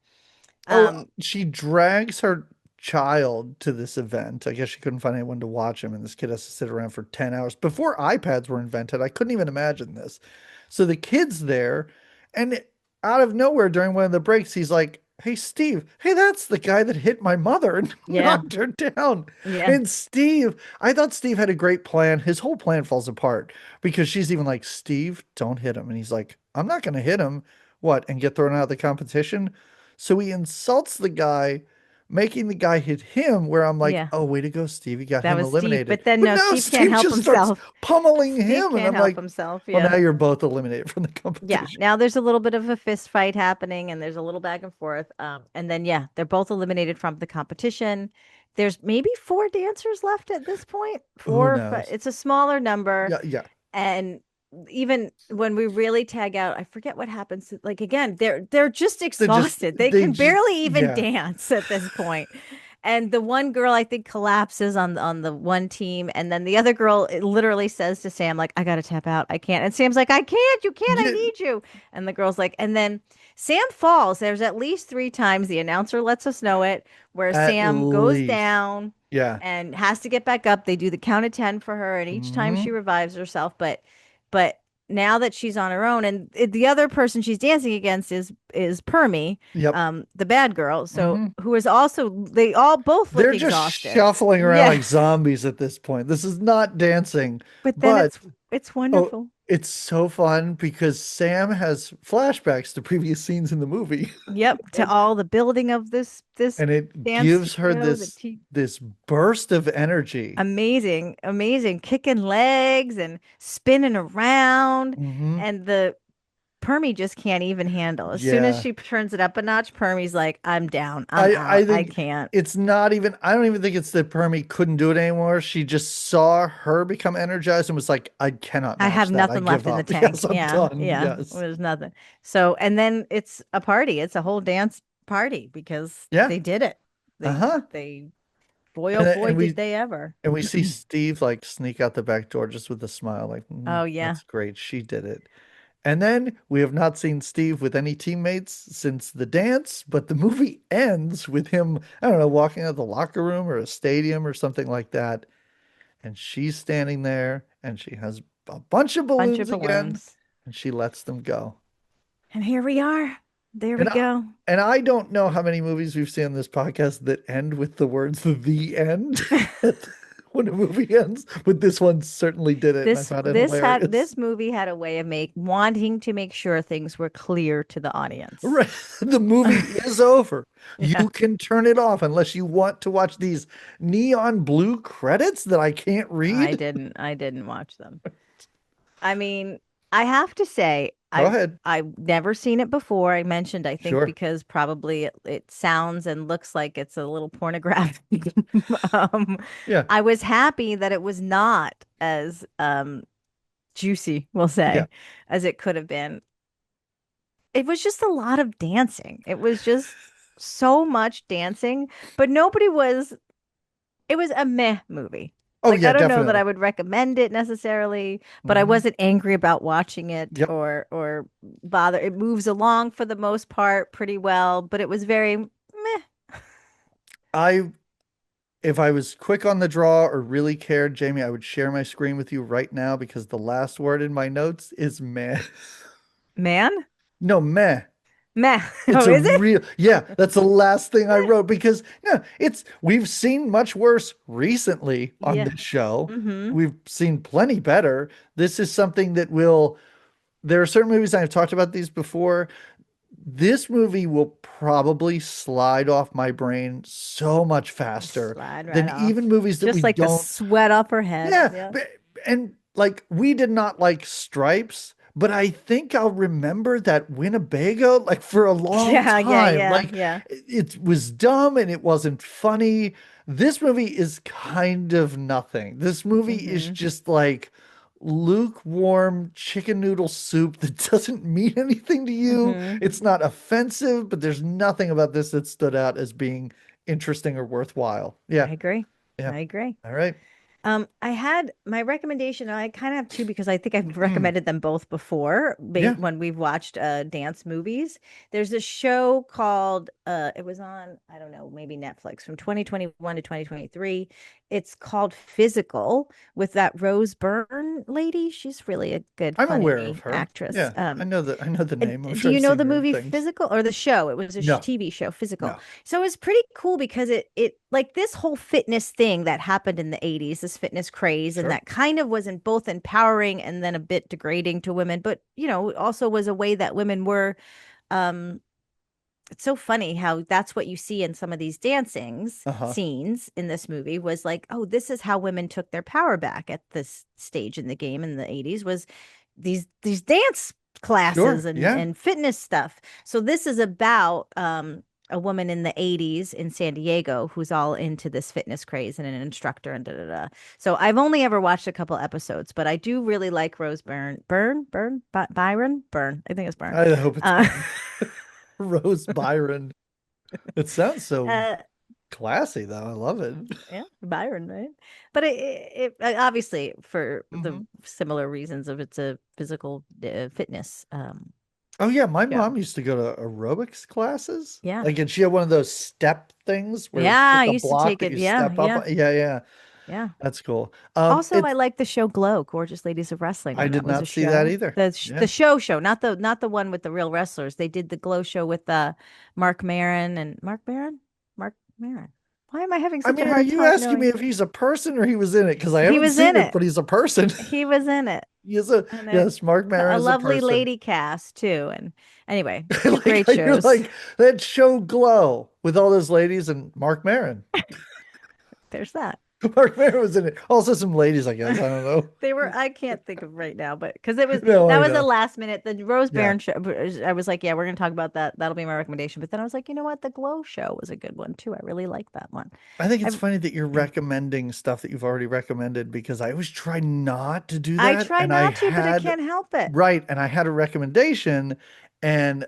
Oh, um, she drags her child to this event. I guess she couldn't find anyone to watch him, and this kid has to sit around for 10 hours. Before iPads were invented, I couldn't even imagine this. So the kid's there, and out of nowhere during one of the breaks, he's like, hey, Steve, hey, that's the guy that hit my mother and Yeah. knocked her down. Yeah. And Steve, I thought Steve had a great plan. His whole plan falls apart because she's even like, Steve, don't hit him. And he's like, I'm not going to hit him. What? And get thrown out of the competition. So he insults the guy, making the guy hit him, where I'm like, Yeah. oh, way to go, Steve. You got That him was Steve. eliminated. But then But no, no, Steve can't Steve help just starts himself. pummeling Steve him. And can't I'm help like, himself. well, Yeah. now you're both eliminated from the Yeah. competition. Now there's a little bit of a fist fight happening and there's a little back and forth. And then yeah, they're both eliminated from the competition. There's maybe four dancers left at this point. Who Four, but knows? it's a smaller number. Yeah, yeah. And even when we really tag out, I forget what happens. Like again, they're just exhausted. They They can just, barely even yeah. dance at this point. And the one girl I think collapses on the one team, and then the other girl literally says to Sam, like, "I gotta tap out. I can't." And Sam's like, "I can't. You can't. I Yeah, need you." And the girl's like, and then Sam falls. There's at least three times the announcer lets us know it where at Sam goes least. down Yeah. and has to get back up. They do the count of 10 for her, and each time she Hmm. revives herself. But now that she's on her own, and the other person she's dancing against is Permy, Yep. the bad girl. So Hmm. who is also they all both look They're just exhausted. shuffling around Yeah. like zombies at this point. This is not dancing, But then but it's oh, wonderful. it's so fun because Sam has flashbacks to previous scenes in the movie. Yep, to And all the building of this and it dance gives her studio, the this burst of energy. amazing, amazing, kicking legs and spinning around, Hmm. and the Permy just can't even handle. As soon as Yeah. she turns it up a notch, Permy's like, I'm down. I'm I out. I think can't. it's not even, I don't even think it's that Permy couldn't do it anymore. She just saw her become energized and was like, I cannot I match have that. I nothing left give in the up. tank. Yes, I'm Yeah. done. Yeah. Yes. There's nothing. So, and then it's a party. It's a whole dance party because Yeah. they did it. Uh-huh. They, boy, oh And boy, and did we they ever. and we see Steve like sneak out the back door just with a smile, like, Oh, yeah. that's great. She did it. And then we have not seen Steve with any teammates since the dance, but the movie ends with him, I don't know, walking out of the locker room or a stadium or something like that. And she's standing there and she has a bunch of Bunch of balloons again balloons. and she lets them go. And here we are. There we And I, go. and I don't know how many movies we've seen on this podcast that end with the words "the end" when a movie ends, but this one certainly did it, and I found it hilarious. This movie had a way of wanting to make sure things were clear to the audience. Right. The movie is over. Yeah. You can turn it off unless you want to watch these neon blue credits that I can't read. I didn't watch them. I mean, I have to say, Go ahead. I've never seen it before. I mentioned, I think Sure. because probably it sounds and looks like it's a little pornographic. um, Yeah. I was happy that it was not as juicy, we'll Yeah. say, as it could have been. It was just a lot of dancing. It was just so much dancing, but nobody was it was a meh movie. Oh, Like yeah, I don't know that definitely. I would recommend it necessarily, but I Hmm. wasn't angry about watching it Yep. or bother. It moves along for the most part pretty well, but it was very meh. I If I was quick on the draw or really cared, Jamie, I would share my screen with you right now because the last word in my notes is meh. Man? No, meh. Meh. It's Oh, a is it? real, yeah, that's the last thing I wrote because yeah, we've seen much worse recently on Yeah. this show. Mm-hmm. We've seen plenty better. This is something that will, there are certain movies, I've talked about these before. This movie will probably slide off my brain so much faster Slide right than off. even movies that we Just like the don't. sweat off her head. Yeah, Yeah. and like we did not like Stripes, but I think I'll remember that Winnebago like for a long Yeah, yeah, time. yeah, Like yeah. it was dumb and it wasn't funny. This movie is kind of nothing. This movie is Mm-hmm. just like lukewarm chicken noodle soup that doesn't mean anything to you. Mm-hmm. It's not offensive, but there's nothing about this that stood out as being interesting or worthwhile. Yeah. I agree. Yeah. I agree. All right. I had my recommendation. I kind of have two because I think I've Mm. recommended them both before Yeah, when we've watched dance movies. There's a show called it was on, I don't know, maybe Netflix from 2021 to 2023. It's called Physical with that Rose Byrne lady. She's really a good, I'm aware of funny her. actress. Yeah, I know the name. I'm Do sure you I've know seen the her in movie things. Physical or the show? It was a No, TV show, Physical. no. So it was pretty cool because it like this whole fitness thing that happened in the 80s, this fitness craze, and Sure. that kind of was in both empowering and then a bit degrading to women, but also was a way that women were um it's so funny how that's what you see in some of these dancings Uh-huh. scenes in this movie was like, oh, this is how women took their power back at this stage in the game in the 80s was these dance classes Sure. and Yeah. fitness stuff. So this is about a woman in the 80s in San Diego who's all into this fitness craze and an instructor and da da da. So I've only ever watched a couple episodes, but I do really like Rose Byron, Byrne. I think it's Byrne. I hope it's Uh, Byron. Rose Byron. It sounds so uh, classy, though. I love it. yeah, Byron, right? But obviously for the Hmm. similar reasons of it's a physical fitness Oh yeah, my show. mom used to go to aerobics classes. Yeah. Like, and she had one of those step things where it's Yeah, just I a used to block take that it. you Yeah, step up yeah, on. Yeah, yeah. yeah. That's cool. Also, I It's like the show Glow, Gorgeous Ladies of Wrestling I when that did was a not see that show. either. The Yeah. show, not the one with the real wrestlers. They did the Glow show with Mark Maron and Mark Maron? Mark Maron. Why am I having I such a mean, are hard you time asking me knowing? if he's a person or he was in it? Because I He haven't was seen in it, it. but he's a person. He was in it. He is a And yes, Mark Maron a is a lovely person. lady cast too. And anyway, two Like great you're shows. like that show Glow with all those ladies and Mark Maron. There's that. Mark Maron was in it. Also some ladies, I guess. I don't know. They were, I can't think of right now, but because it was, No, that I was a know. last minute. The Rose Yeah. Byrne show, I was like, yeah, we're going to talk about that. That'll be my recommendation. But then I was like, you know what? The Glow show was a good one too. I really like that one. I think it's I've, funny that you're recommending stuff that you've already recommended because I always try not to do I that. try And I not to, but I had, can't help it. right, and I had a recommendation. And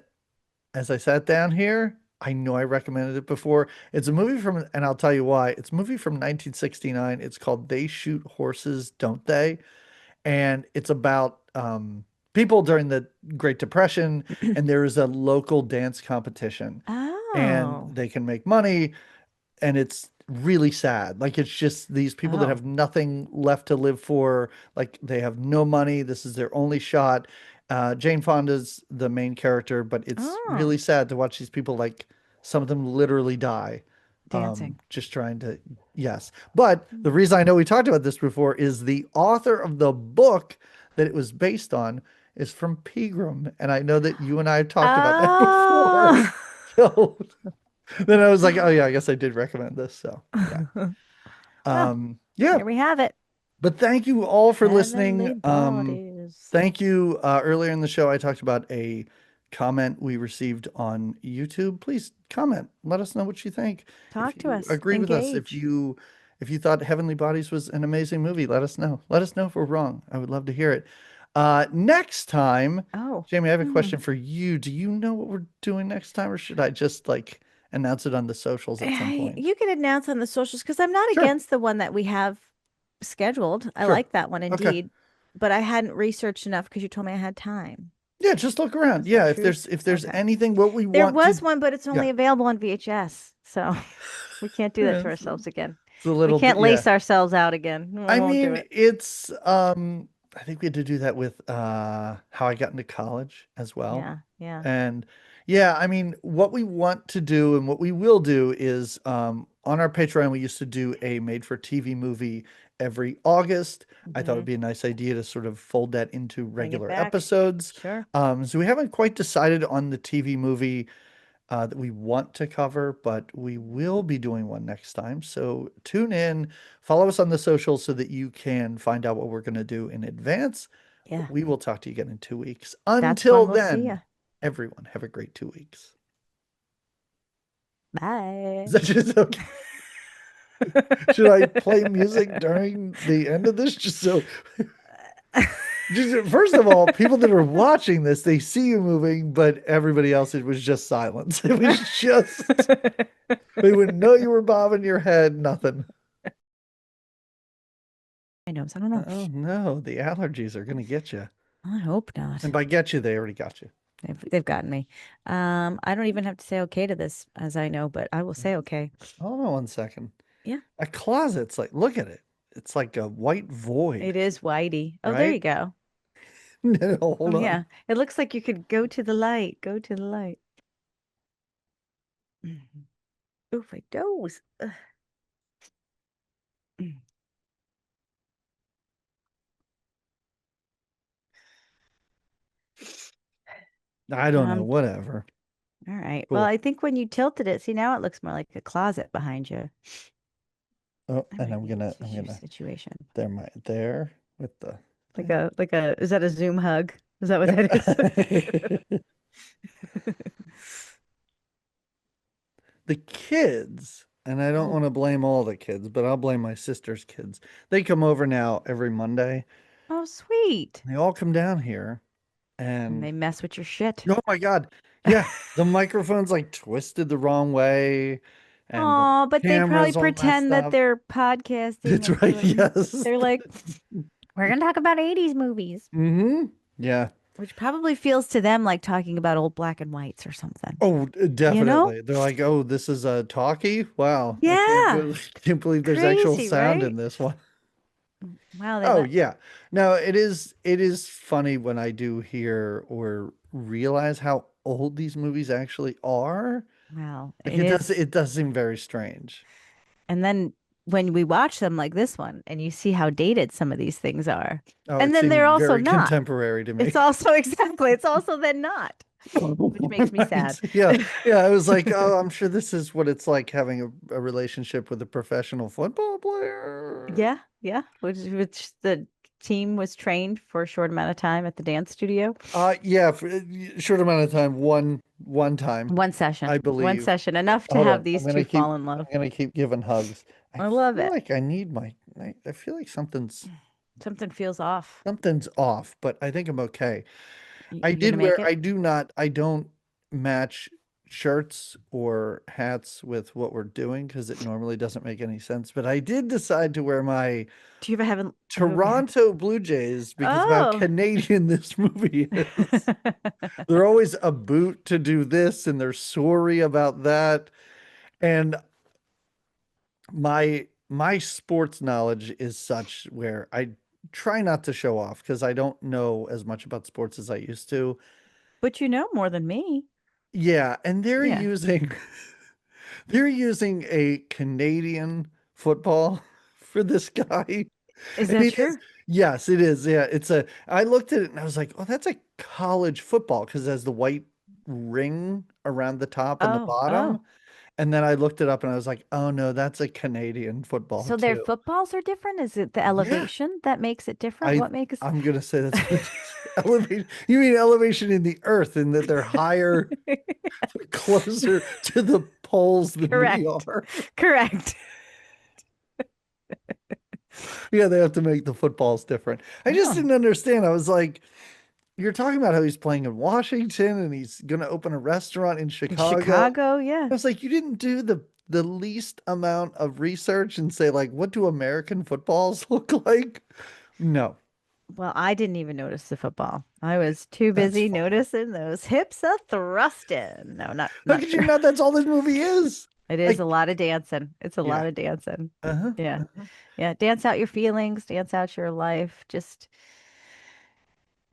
as I sat down here, I know I recommended it before. It's a movie from, and I'll tell you why. It's a movie from 1969. It's called They Shoot Horses, Don't They? And it's about people during the Great Depression, and there is a local dance competition, and Oh, they can make money, and it's really sad. Like it's just these people that oh, have nothing left to live for. Like they have no money. This is their only shot. Jane Fonda's the main character, but it's oh, really sad to watch these people like some of them literally die. dancing. Just trying to, yes. But the reason I know we talked about this before is the author of the book that it was based on is from Pegram. And I know that you and I have talked about that before. Oh, So then I was like, oh yeah, I guess I did recommend this. So yeah. well, Yeah. there we have it. But thank you all for listening. Heavenly bodies. Thank you. Earlier in the show, I talked about a comment we received on YouTube. Please comment. Let us know what you think. If Talk to you us. agree with us, Engage. if you thought Heavenly Bodies was an amazing movie, let us know. Let us know if we're wrong. I would love to hear it. Next time, Oh. Jamie, I have a Hmm. question for you. Do you know what we're doing next time, or should I just like announce it on the socials at some point? You can announce on the socials because I'm not Sure. against the one that we have scheduled. I Sure. like that one Okay. indeed, but I hadn't researched enough because you told me I had time. Yeah, just look around. Is that Yeah, true? if there's Okay. anything what we There want to was one, but it's yeah. only available on VHS. So we can't do that Yeah, to ourselves again. it's a We little bit can't yeah. lace ourselves out again. We I won't do mean, it. it's I think we had to do that with How I Got into College as well. Yeah. Yeah. And yeah, I mean, what we want to do and what we will do is on our Patreon we used to do a made for TV movie every August. I thought it would Hmm. be a nice idea to sort of fold that into Bring it regular back. episodes. Sure. So we haven't quite decided on the TV movie that we want to cover, but we will be doing one next time. So tune in, follow us on the socials so that you can find out what we're going to do in advance. Yeah. But we will talk to you again in 2 weeks. That's Until when we'll see then, you. everyone, have a great 2 weeks. Is Bye. that just okay? Should I play music during the end of this? Just so, just first of all, people that are watching this, they see you moving, but everybody else, it was just silence. It was just, they wouldn't know you were bobbing your head, nothing. my nose. I don't know. Oh no, the allergies are gonna get you. I hope And not. by get you, they already got you. They've gotten me. I don't even have to say okay to this, as I know, but I will say okay. Hold on one second. Yeah, A closet's like, look at it. It's like a white void, it is whitey. Oh, there right? you go. No, Oh hold on. yeah. It looks like you could go to the light. Go to the light. Mhm. Ooh, my nose. Ugh. Mm. I don't know, Um, whatever. all right. Well, Cool. I think when you tilted it, see now it looks more like a closet behind you. Oh, That and might be a I'm tissue gonna, situation. there with the thing. Like a, is that a Zoom hug? Is that what Yep. that is? The kids, and I don't Oh, want to blame all the kids, but I'll blame my sister's kids. They come over now every Monday. oh, sweet. They all come down here And and they mess with your shit. oh my God. Yeah, the microphone's like twisted the wrong way and the Oh, but they probably camera's all messed pretend that up. they're podcasting That's and they're right, like, yes. they're like, we're gonna talk about 80s movies, Hmm. Yeah. which probably feels to them like talking about old black and whites or something. Oh, You know? definitely. They're like, "Oh, this is a talkie? Wow. Yeah. Can't believe there's actual Crazy, sound in right? this one." Wow, they Oh, let, yeah. No, it is funny when I do hear or realize how old these movies actually are. wow, Like it is. it does seem very strange. And then when we watch them like this one and you see how dated some of these things are, Oh, and it then they're seemed also very not. contemporary to It's me. also exactly, it's also then not, which makes me sad. Right. Yeah. Yeah. I was like, oh, I'm sure this is what it's like having a relationship with a professional football player. Yeah, yeah. Which the team was trained for a short amount of time at the dance studio. Yeah, for a short amount of time, one time, I One believe. session, enough to Hold have on. these two fall in I'm love. gonna keep giving hugs. I I love feel it. like I need I feel like Something feels off. something's off, but I think I'm okay. You gonna make it? I don't match shirts or hats with what we're doing because it normally doesn't make any sense. But I did decide to wear my Do you ever have you, Toronto Blue Jays because of how oh. Canadian this movie is. They're always a boot to do this and they're sorry about that. And my sports knowledge is such where I try not to show off because I don't know as much about sports as I used to. But you know more than me. Yeah, and Yeah. they're using a Canadian football for this guy. Is And that it is, true? yes, it is. Yeah, I looked at it and I was like, oh, that's a college football because it has the white ring around the top and the Oh, bottom. oh. And then I looked it up and I was like, oh no, that's a Canadian football So their too. footballs are different? Is it the Yeah, elevation that makes it different? I What makes I'm gonna say that's what it is. Elevation. You mean elevation in the earth and that they're higher, closer to the poles than we Correct. are. Correct. Yeah, they have to make the footballs different. I just Oh, didn't understand. I was like, you're talking about how he's playing in Washington and he's going to open a restaurant in in Chicago. Chicago, yeah. I was like, you didn't do the least amount of research and say like, what do American footballs look like? No, Well, I didn't even notice the football. I was too that's busy fine. noticing those hips a thrusting. No, How not could you true. not? That's all this movie is. It is a Like, lot of dancing. It's a yeah. lot of dancing. Uh-huh. Yeah. Uh-huh. Yeah. Dance out your feelings, dance out your life. Just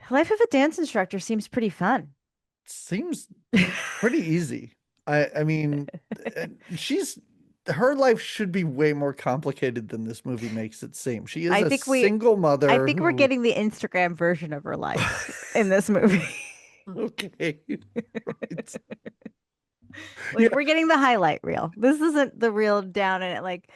life of a dance instructor seems pretty fun. Seems pretty easy. I mean, she's her life should be way more complicated than this movie makes it seem. She is I a think we single I mother think we're who getting the Instagram version of her life in this movie. okay, right. Like Yeah, we're getting the highlight reel. This isn't the real down in it. Like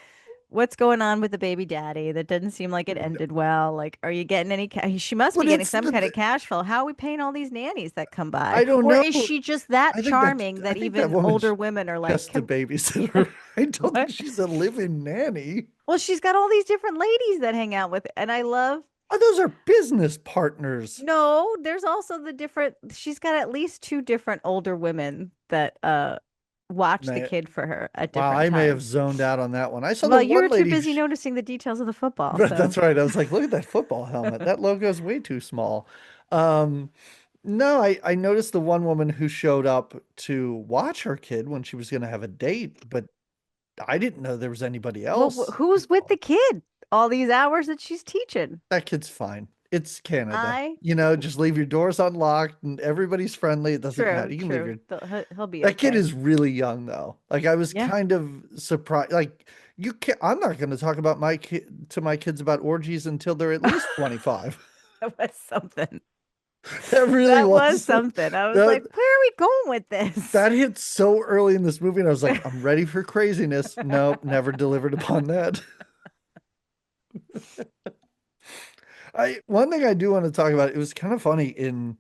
what's going on with the baby daddy? That doesn't seem like it ended well. Like, are you getting any She must be but getting it's some kind of cash flow. How are we paying all these nannies that come by? I don't Or know. is she just that charming I that think that even woman's older women are like, just a come, babysitter. I don't think what? she's a live-in nanny. Well, she's got all these different ladies that hang out with, and I love. Oh, those are business partners. No, there's also the different. She's got at least two different older women that watch the Man, kid for her at wow, different I may have times. zoned out on that one. I saw the Well, you one were too lady busy noticing the details of the football, but so that's right. I was like, look at that football helmet. That logo is way too small. Um, no, I noticed the one woman who showed up to watch her kid when she was going to have a date, but I didn't know there was anybody well, else who's with the involved. kid all these hours that she's teaching? That kid's fine. It's Canada. I Just leave your doors unlocked and everybody's friendly. It doesn't matter. True, You can leave true. your He'll be That kid okay. is really young though. Like I was Yeah, kind of surprised. Like you can't, I'm not going to talk about my kid to my kids about orgies until they're at least 25. that was something. That really That was was something. I was that like, where are we going with this? that hit so early in this movie, and I was like, I'm ready for craziness. Nope, never delivered upon that. I One thing I do want to talk about, it was kind of funny in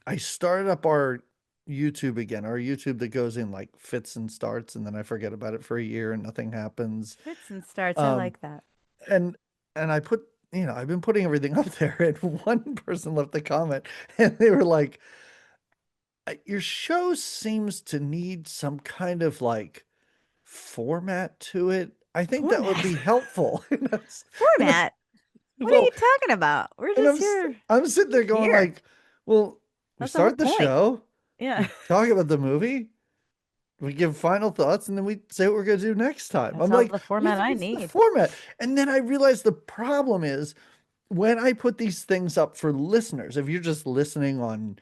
I started up our YouTube again, our YouTube that goes in like fits and starts, and then I forget about it for a year and nothing happens. Fits and starts. I Um, like that. and I put, I've been putting everything up there, and one person left a comment, and they were like, your show seems to need some kind of like format to it. I think that would Format. be helpful. And Format. What are well, you talking about? We're and just here. I'm sitting there going Here. like, well, we That's the whole start the point. show, Yeah. we talk about the movie, we give final thoughts, and then we say what we're gonna do next time. That's I'm all like, the format I what's the need. format? And then I realized the problem is when I put these things up for listeners, if you're just listening on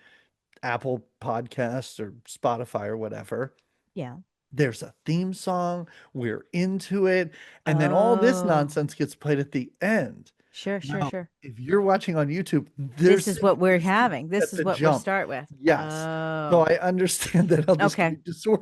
Apple Podcasts or Spotify or whatever, Yeah. there's a theme song, we're into it, and then all this Oh, nonsense gets played at the end. sure, sure, Now, sure. if you're watching on YouTube, This there's is what simply we're music having. This at is the what we're jump. start with. Yes. So Oh, I understand that how this can okay. be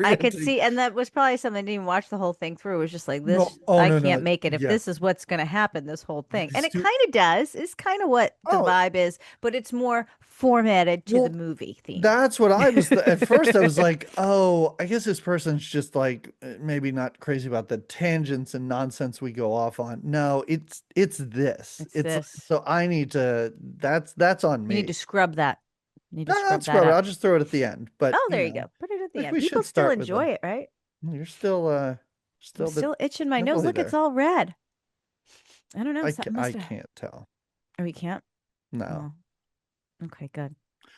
I could disorienting. see, and that was probably something I didn't even watch the whole thing through. It was just like No, this, oh I no, can't no. make it if Yeah. this is what's going to happen, this whole thing. And These it two, kind of does. It's kind of what the oh, vibe is, but it's more formatted to the well, movie theme. that's what I was at first I was like, "Oh, I guess this person's just like maybe not crazy about the tangents and nonsense we go off on." No, it's this. It's It's like, this. so I need to that's on You need to me. scrub that. You need to No, scrub that's that probably up. I'll just throw it at the end. But, Oh, there you go. Put it at the like end. we People should still start with enjoy the it, right? you're I'm still a bit still itching my nose. nibbly Look, it's there. all red. I don't know. Something I must have. can't tell. Oh, we can't. No. Oh, okay, good.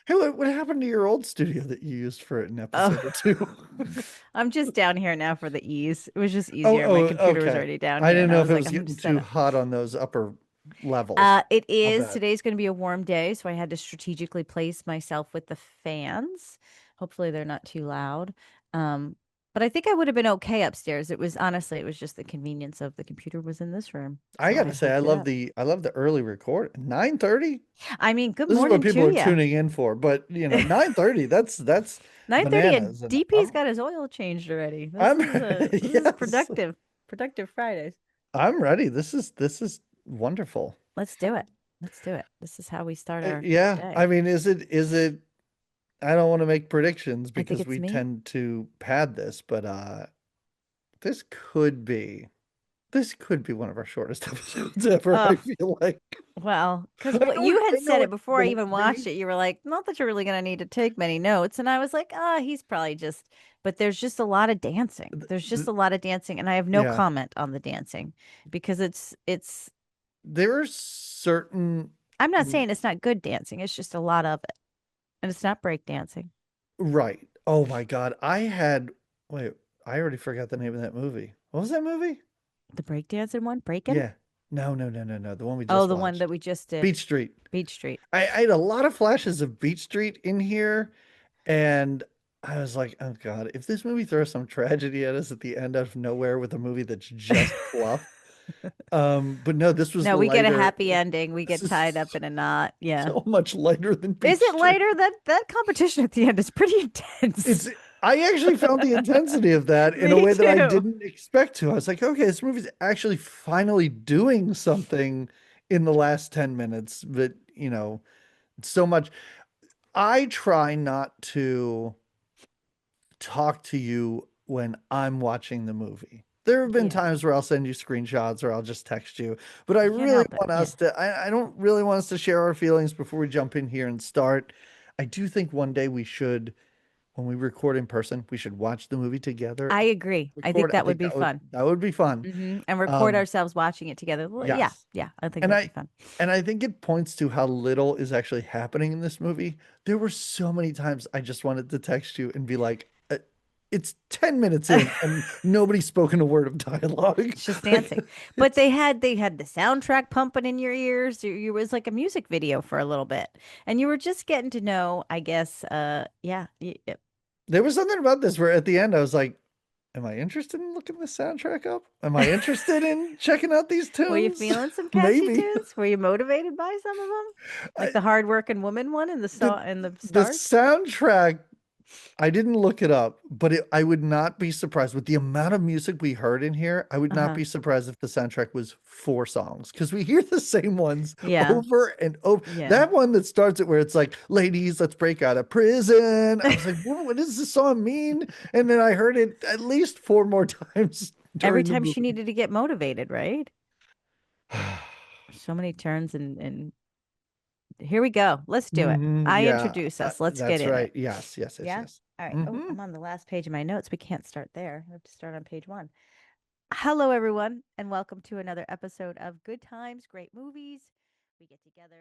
Hey, what happened to your old studio that you used for an Oh, episode or two? I'm just down here now for the ease. It was just Oh, easier. My computer was okay. already down I here, didn't and I know if was it like, was I'm gonna getting set too up. hot on those upper levels. It I'll is. bet. Today's going to be a warm day, so I had to strategically place myself with the fans. Hopefully, they're not too loud. Um, but I think I would have been okay upstairs. It was honestly, it was just the convenience of the computer was in this room, I so I gotta say, hooked it up. I love the early record. 9:30? I mean, good This is what morning people to are you. tuning in for, but 9:30, that's 9:30 and bananas. And DP's got his oil changed already. I'm This is yes, productive Fridays. I'm ready. This is wonderful. Let's do it. Let's do it. This is how we start our Yeah, I day. mean, is it I don't want to make predictions I think because it's we me. tend to pad this, but this could be this could be one of our shortest episodes ever, I Oh, feel like. well, because what you I had know said it it's before I supposed even to watched be. it. You were like, not that you're really going to need to take many notes. And I was like, he's probably just, but there's just a lot of dancing. th- There's just th- a lot of dancing. And I have no yeah, comment on the dancing because there are certain I'm not saying it's not good dancing. It's just a lot of it. And it's not break dancing. right. Oh my God. Wait, I already forgot the name of that movie. What was that movie? The break dancing one, breaking? Yeah. No, no, no, no, no. The one we Oh, just the one that watched. we just did, Beach Street. Beach Street. I had a lot of flashes of Beach Street in here, and I was like, oh God, if this movie throws some tragedy at us at the end out of nowhere with a movie that's just fluff. But no, this was No, we get a lighter. happy ending. We This get tied up is in a knot. Yeah. so much lighter than Is Beach it Street. lighter? That competition at the end is pretty intense. It's I actually found the intensity of that in a Me way that I too. didn't expect to. I was like, okay, this movie's actually finally doing something in the last 10 minutes, but so much. I try not to talk to you when I'm watching the movie. There have been Yeah. times where I'll send you screenshots or I'll just text you, but I You can't really help it. want Yeah. us to, I don't really want us to share our feelings before we jump in here and start. I do think one day we should when we record in person, we should watch the movie together. I agree. I think Record. I that would think be fun. that would be fun. And record Um, ourselves watching it together. Well, yeah, yes. yeah, I think And that'd be I fun. and I think it points to how little is actually happening in this movie. There were so many times I just wanted to text you and be like, it's 10 minutes in and nobody's spoken a word of dialogue. It's just Like dancing. But it's they had the soundtrack pumping in your ears. It was like a music video for a little bit. And you were just getting to know, I guess, yeah. there was something about this where at the end I was like, am I interested in looking the soundtrack up? Am I interested in checking out these Were you tunes? feeling some catchy Maybe. tunes? Were you motivated by some of them? Like I, the hardworking woman one in the the star in the the stars? soundtrack, I didn't look it up, but I would not be surprised with the amount of music we heard in here. I would not Uh-huh. be surprised if the soundtrack was four songs because we hear the same ones Yeah. over and over. Yeah. That one that starts it where it's like, ladies, let's break out of prison. I was like, what does this song mean? And then I heard it at least four more times Every during the time she movie. needed to get motivated, right? So many turns and here we go. Let's do it. I Yeah, introduce us. Let's get that's in it. right. Yes, yes, yes, Yeah. yes. All right. Oh, Hmm. I'm on the last page of my notes. We can't start there. I have to start on page one. Hello, everyone, and welcome to another episode of Good Times, Great Movies. We get together